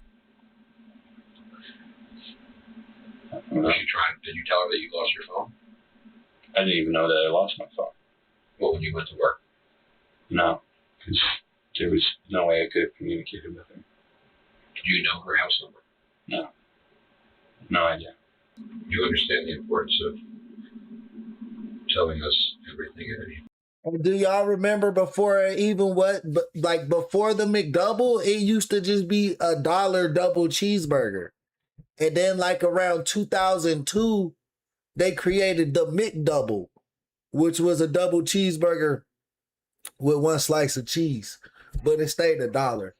Did you tell her that you lost your phone? I didn't even know that I lost my phone. Well, when you went to work? No, because there was no way I could have communicated with her. Do you know her house number? No. No idea. You understand the importance of telling us everything and anything. And do y'all remember before before the McDouble, it used to just be $1 double cheeseburger. And then like around 2002, they created the McDouble, which was a double cheeseburger with one slice of cheese, but it stayed $1.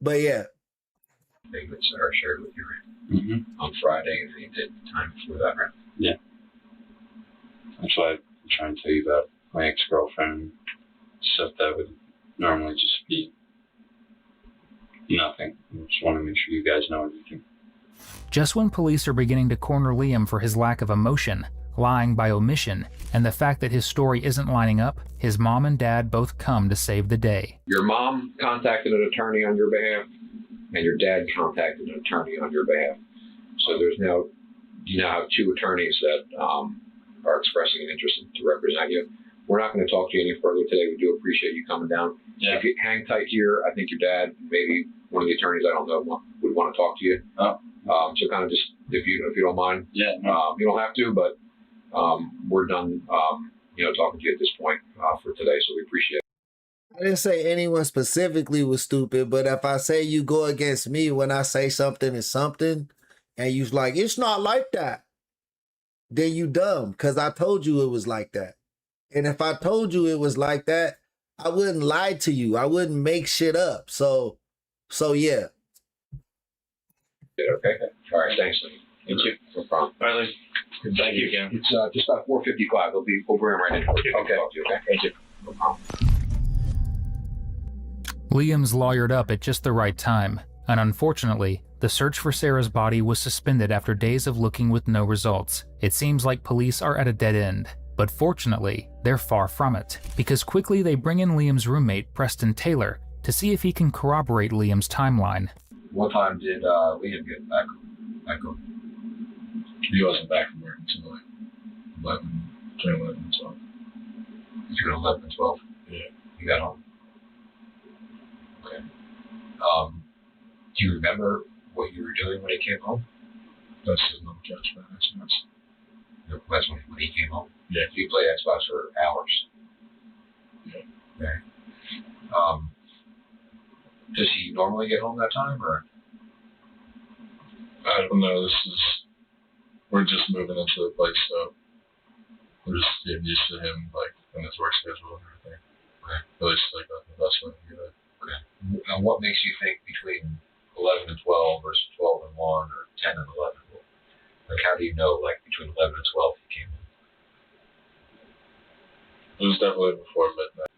But yeah. Thing that Sarah shared with you on Friday, and you did the time before that, right? Yeah. That's why I'm trying to tell you about my ex-girlfriend, stuff that would normally just be nothing. I just want to make sure you guys know everything. Just when police are beginning to corner Liam for his lack of emotion, lying by omission, and the fact that his story isn't lining up, his mom and dad both come to save the day. Your mom contacted an attorney on your behalf, and your dad contacted an attorney on your behalf. So you now have two attorneys that are expressing an interest to represent you. We're not going to talk to you any further today. We do appreciate you coming down. Yeah. If you hang tight here, I think your dad, maybe one of the attorneys, I don't know, would want to talk to you. Oh. So kind of just, if you don't mind. Yeah. No. You don't have to, but we're done, talking to you at this point for today. So we appreciate it. I didn't say anyone specifically was stupid, but if I say you go against me when I say something is something, and you're like, it's not like that, then you dumb, because I told you it was like that. And if I told you it was like that, I wouldn't lie to you. I wouldn't make shit up. So yeah. Okay. All right. Thanks. Thank you. No problem. All right, thank you again. It's just about 4:55. We'll bring him right in. Okay. Okay. Thank you. No problem. Liam's lawyered up at just the right time, and unfortunately, the search for Sarah's body was suspended after days of looking with no results. It seems like police are at a dead end, but fortunately, they're far from it, because quickly they bring in Liam's roommate, Preston Taylor, to see if he can corroborate Liam's timeline. What time did Liam get back home? He wasn't back from work until like 11, between 11 and 12. Between 11 and 12? Yeah. He got home? Okay. Do you remember what you were doing when he came home? That's his little judgment. That's when he came home? Yeah. You played Xbox for hours? Yeah. Okay. Does he normally get home that time, or? I don't know. We're just moving into the place, so we're just getting used to him, like, and his work schedule and everything. Okay. At least, like, the best way to do it. Okay. And what makes you think between 11 and 12 versus 12 and 1 or 10 and 11? Like, how do you know, like, between 11 and 12 he came home? It was definitely before midnight.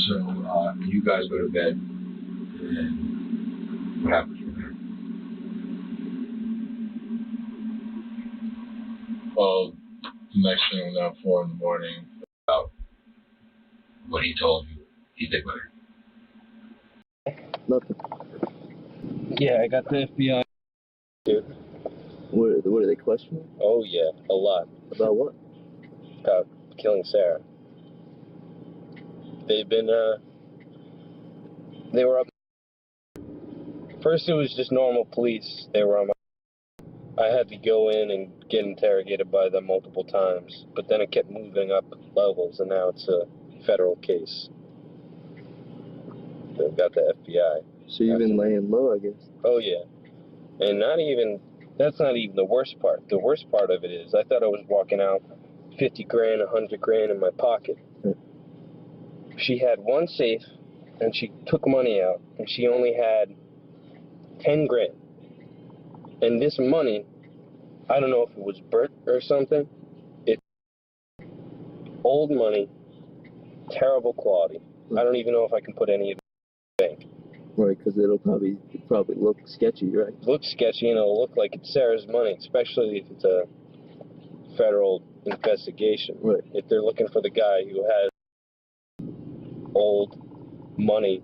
So, you guys go to bed, and what happens from there? Well, the next thing we know, 4 in the morning. About what he told you You did with her? Nothing. Yeah, I got the FBI. Dude. What are they questioning? Oh, yeah, a lot. About what? About killing Sarah. They've been, they were up. First, it was just normal police. They were on my. I had to go in and get interrogated by them multiple times, but then it kept moving up levels, and now it's a federal case. They've got the FBI. So you've been laying low, I guess. Oh, yeah. And that's not even the worst part. The worst part of it is, I thought I was walking out 50 grand, 100 grand in my pocket. She had one safe, and she took money out, and she only had 10 grand. And this money, I don't know if it was brick or something. It's old money, terrible quality. I don't even know if I can put any of it in the bank. Right, because it'll probably look sketchy, right? Look sketchy, and it'll look like it's Sarah's money, especially if it's a federal investigation. Right. If they're looking for the guy who has old money.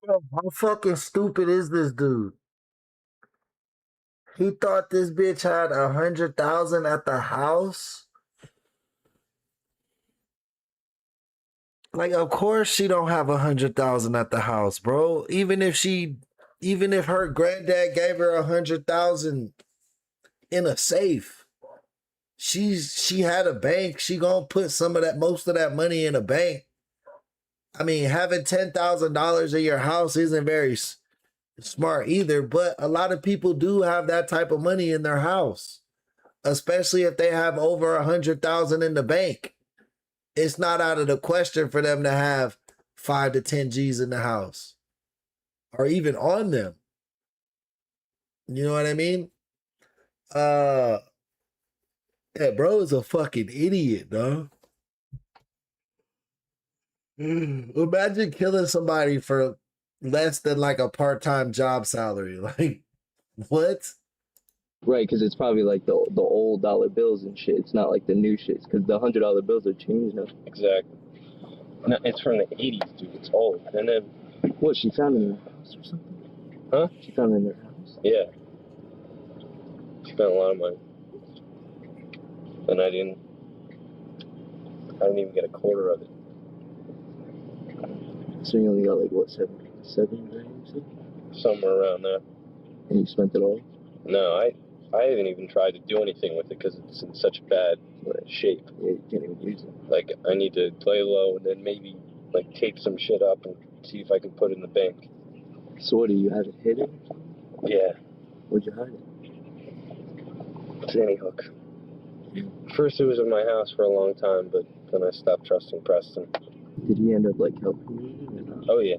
Bro, how fucking stupid is this dude? He thought this bitch had 100,000 at the house. Like, of course she don't have 100,000 at the house, bro. Even if her granddad gave her 100,000 in a safe, she had a bank. She gonna put most of that money in a bank. I mean, having $10,000 in your house isn't very smart either, but a lot of people do have that type of money in their house, especially if they have over 100,000 in the bank. It's not out of the question for them to have 5 to 10 G's in the house or even on them. You know what I mean? Yeah, bro is a fucking idiot, dog. Imagine killing somebody for less than like a part-time job salary. Like, what? Right, because it's probably like the old dollar bills and shit. It's not like the new shit, because the $100 bills are changed now. Exactly. No, it's from the 80s, dude. It's old. And then, what, she found it in her house or something? Huh? She found it in her house? Yeah. She spent a lot of money. And I didn't even get a quarter of it. So you only got like, what, seven grand or something? Somewhere around there. And you spent it all? No, I haven't even tried to do anything with it because it's in such bad shape. Yeah, you can't even use it. Like, I need to play low and then maybe, like, tape some shit up and see if I can put it in the bank. So what, do you have it hidden? Yeah. Where'd you hide it? Sandy Hook. First it was in my house for a long time, but then I stopped trusting Preston. Did he end up, like, helping you or not? Oh, yeah.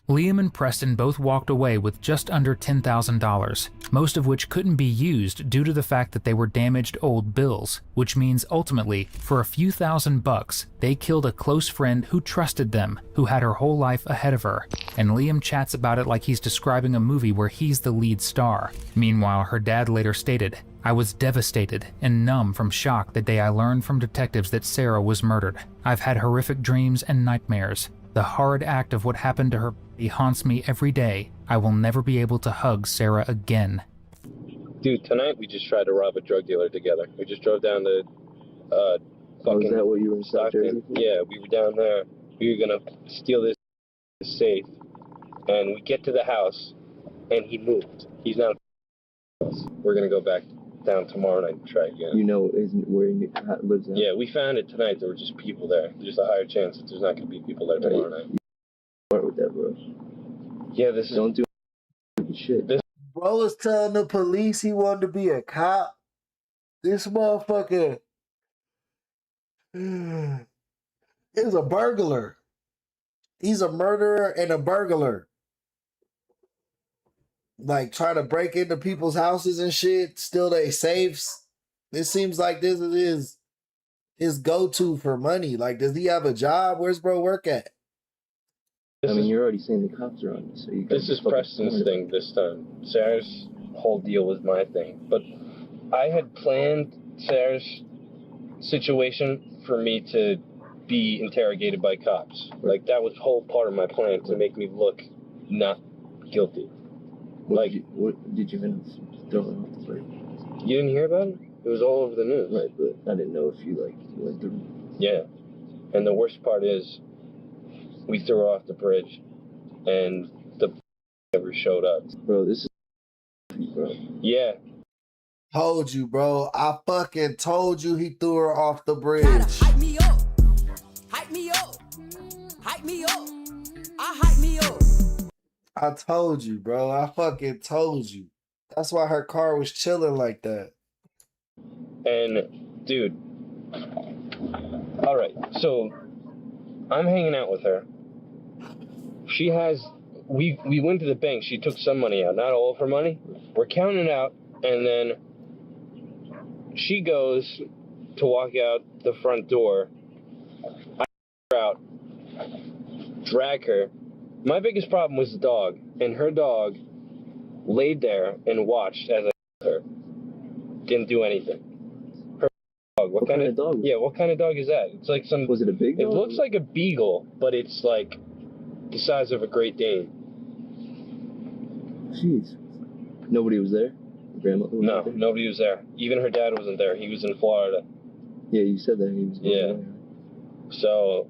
Liam and Preston both walked away with just under $10,000, most of which couldn't be used due to the fact that they were damaged old bills, which means ultimately, for a few $1,000s, they killed a close friend who trusted them, who had her whole life ahead of her. And Liam chats about it like he's describing a movie where he's the lead star. Meanwhile, her dad later stated, "I was devastated and numb from shock the day I learned from detectives that Sarah was murdered. I've had horrific dreams and nightmares. The horrid act of what happened to her haunts me every day. I will never be able to hug Sarah again." Dude, tonight we just tried to rob a drug dealer together. We just drove down to fucking... is that what you were in Stockton? Yeah, we were down there. We were gonna steal this safe, and we get to the house, and he moved. He's now... We're gonna go back down tomorrow night and try again. You know where he lives now? Yeah, we found it tonight. There were just people there. There's a higher chance that there's not gonna be people there tomorrow night. Start with that, bro. Yeah, this don't do shit. Bro was telling the police he wanted to be a cop. This motherfucker is a burglar. He's a murderer and a burglar. Like, trying to break into people's houses and shit, steal their safes. It seems like this is his go-to for money. Like, does he have a job? Where's bro work at? I mean, you're already saying the cops are on you, so you got... This is Preston's thing this time. Sarah's whole deal was my thing. But I had planned Sarah's situation for me to be interrogated by cops. Like, that was whole part of my plan to make me look not guilty. What did you end up throwing off the bridge? You didn't hear about it? It was all over the news. Right, but I didn't know if you, like, went through. Yeah. And the worst part is, we threw her off the bridge, and the never showed up. Bro, this is bro. Yeah. Told you, bro. I fucking told you he threw her off the bridge. Hype me up. Hype me up. Hype me up. I hype me up. I told you, bro. I fucking told you. That's why her car was chilling like that. And, dude, all right, so I'm hanging out with her. She has, we went to the bank. She took some money out, not all of her money. We're counting it out, and then she goes to walk out the front door. I her out, drag her. My biggest problem was the dog, and her dog laid there and watched as I her. Didn't do anything. Her dog. What kind of dog? Yeah, what kind of dog is that? It's like some. Was it a big dog? It looks like a beagle, but it's like the size of a Great Dane. Jeez. Nobody was there? Grandmother was No, there? nobody was there. Even her dad wasn't there. He was in Florida. Yeah, you said that he was. Yeah. So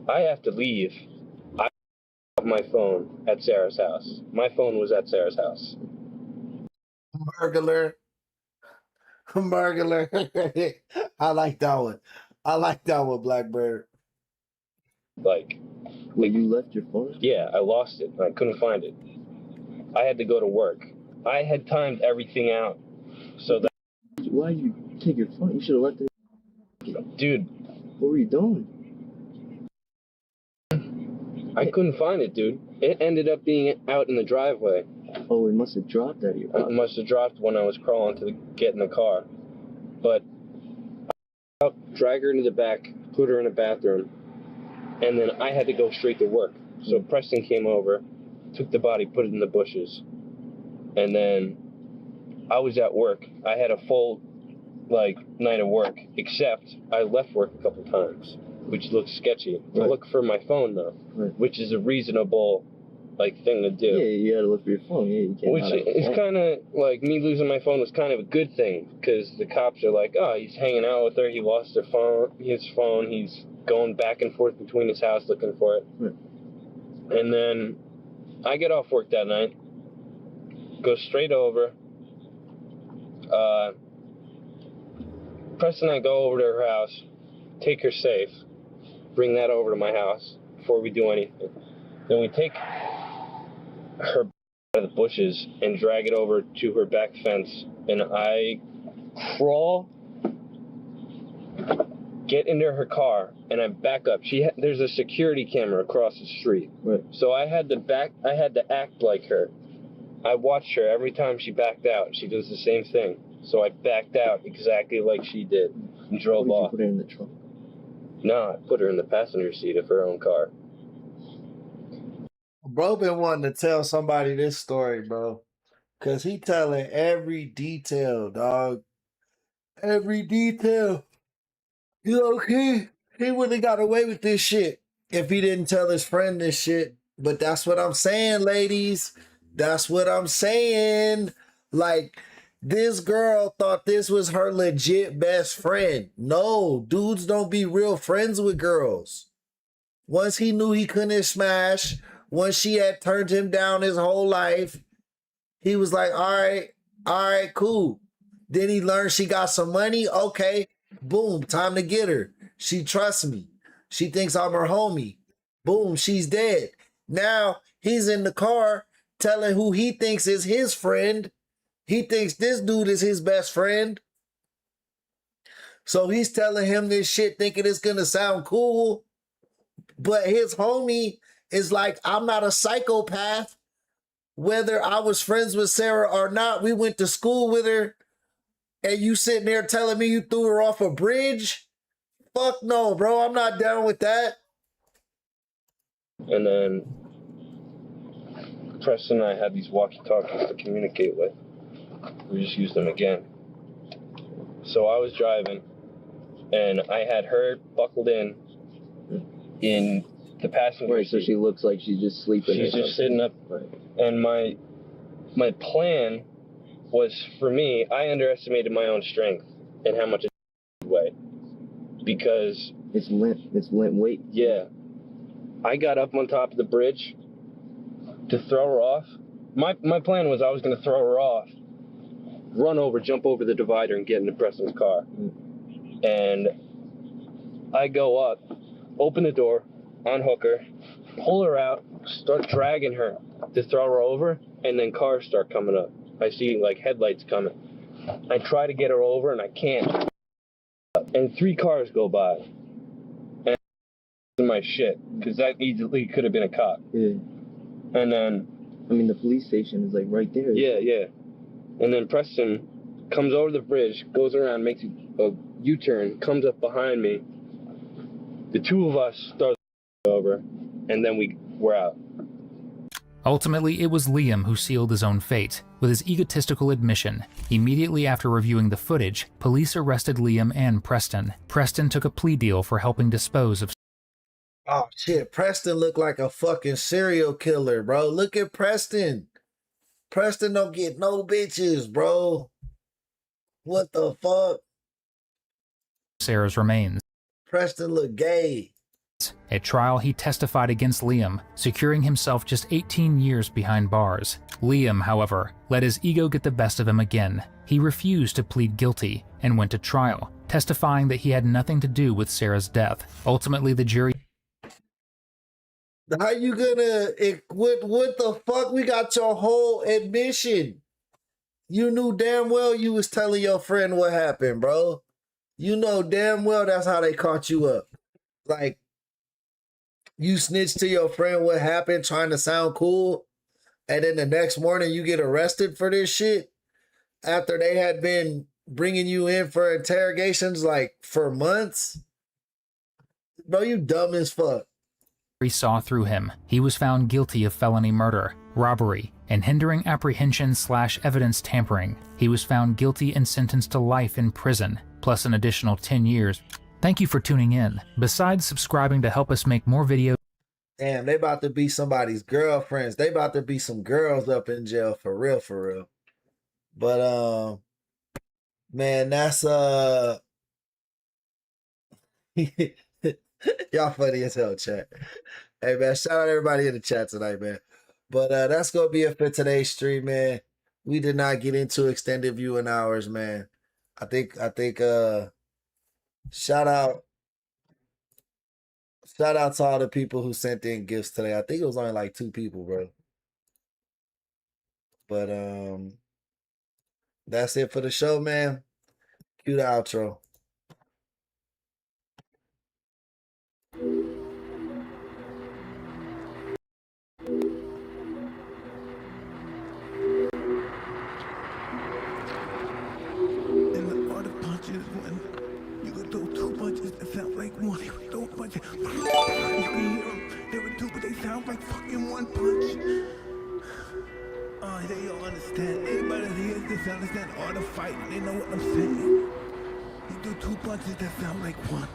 I have to leave. I have my phone at Sarah's house. My phone was at Sarah's house. Burglar. Burglar. I like that one. I like that one, Blackbird. Like, wait, you left your phone? Yeah, I lost it. I couldn't find it. I had to go to work. I had timed everything out so that. Why did you take your phone? You should have left it. Dude. What were you doing? I couldn't find it, dude. It ended up being out in the driveway. Oh, it must have dropped out of your pocket. It must have dropped when I was crawling to get in the car. But I drag her into the back, put her in a bathroom, and then I had to go straight to work. So Preston came over, took the body, put it in the bushes, and then I was at work. I had a full, night of work, except I left work a couple times, which looks sketchy. I look for my phone, though, which is a reasonable, thing to do. Yeah, you gotta look for your phone. Yeah, you can't. Which is kind of, me losing my phone was kind of a good thing, because the cops are like, oh, he's hanging out with her, he lost his phone, he's going back and forth between his house looking for it. And then I get off work that night, go straight over, Preston and I go over to her house, take her safe, bring that over to my house before we do anything. Then we take her out of the bushes and drag it over to her back fence, and I crawl, get into her car, and I back up. There's a security camera across the street, so I had to act like her. I watched her every time she backed out. She does the same thing. So I backed out exactly like she did and drove off. You put her in the trunk? No, I put her in the passenger seat of her own car. Bro been wanting to tell somebody this story, bro. Cause he telling every detail, dog. Every detail. He wouldn't have got away with this shit if he didn't tell his friend this shit. But that's what I'm saying, ladies. That's what I'm saying. This girl thought this was her legit best friend. No, dudes don't be real friends with girls. Once he knew he couldn't smash, once she had turned him down his whole life, he was like, all right, cool. Then he learned she got some money. Okay, boom, time to get her. She trusts me. She thinks I'm her homie. Boom, she's dead. Now he's in the car telling who he thinks is his friend. He thinks this dude is his best friend. So he's telling him this shit thinking it's going to sound cool. But his homie is like, I'm not a psychopath. Whether I was friends with Sarah or not, we went to school with her. And you sitting there telling me you threw her off a bridge? Fuck no, bro. I'm not down with that. And then Preston and I had these walkie-talkies to communicate with. We just used them again. So I was driving, and I had her buckled in in the passenger Right, so seat. she looks like she's just sleeping. She's just sitting up. Right. And my plan was, for me, I underestimated my own strength and how much it weighed. Because it's limp weight. Yeah. I got up on top of the bridge to throw her off. My plan was I was going to throw her off, run over, jump over the divider, and get into Preston's car. And I go up, open the door, unhook her, pull her out, start dragging her to throw her over, and then cars start coming up. I see like headlights coming. I try to get her over, and I can't. And 3 cars go by. And my shit, because that easily could have been a cop. Yeah. And then, I mean, the police station is like right there. Yeah. And then Preston comes over the bridge, goes around, makes a U-turn, comes up behind me. The 2 of us start over, and then we're out. Ultimately, it was Liam who sealed his own fate with his egotistical admission. Immediately after reviewing the footage, police arrested Liam and Preston. Preston took a plea deal for helping dispose of... Oh shit, Preston looked like a fucking serial killer, bro. Look at Preston. Preston don't get no bitches, bro. What the fuck? Sarah's remains. Preston look gay. At trial, he testified against Liam, securing himself just 18 years behind bars. Liam, however, let his ego get the best of him again. He refused to plead guilty and went to trial, testifying that he had nothing to do with Sarah's death. Ultimately, the jury... How you gonna... What the fuck? We got your whole admission. You knew damn well you was telling your friend what happened, bro. You know damn well that's how they caught you up. Like, you snitched to your friend what happened trying to sound cool, and then the next morning you get arrested for this shit after they had been bringing you in for interrogations like for months? Bro, you dumb as fuck. Saw through him. He was found guilty of felony murder, robbery, and hindering apprehension/evidence tampering. He was found guilty and sentenced to life in prison, plus an additional 10 years. Thank you for tuning in. Besides subscribing to help us make more videos... Damn, they about to be somebody's girlfriends. They about to be some girls up in jail for real, for real. But, man, that's, y'all funny as hell, chat. Hey, man, shout out everybody in the chat tonight, man. But that's going to be it for today's stream, man. We did not get into extended viewing hours, man. I think, shout out to all the people who sent in gifts today. I think it was only like 2 people, bro. But that's it for the show, man. Cue the outro. You could throw 2 punches that sound like 1. You could throw punches. You can hear them. There were 2, but they sound like fucking 1 punch. Oh, they don't understand. Anybody that hears this understand all the fight. They know what I'm saying. You do 2 punches that sound like 1.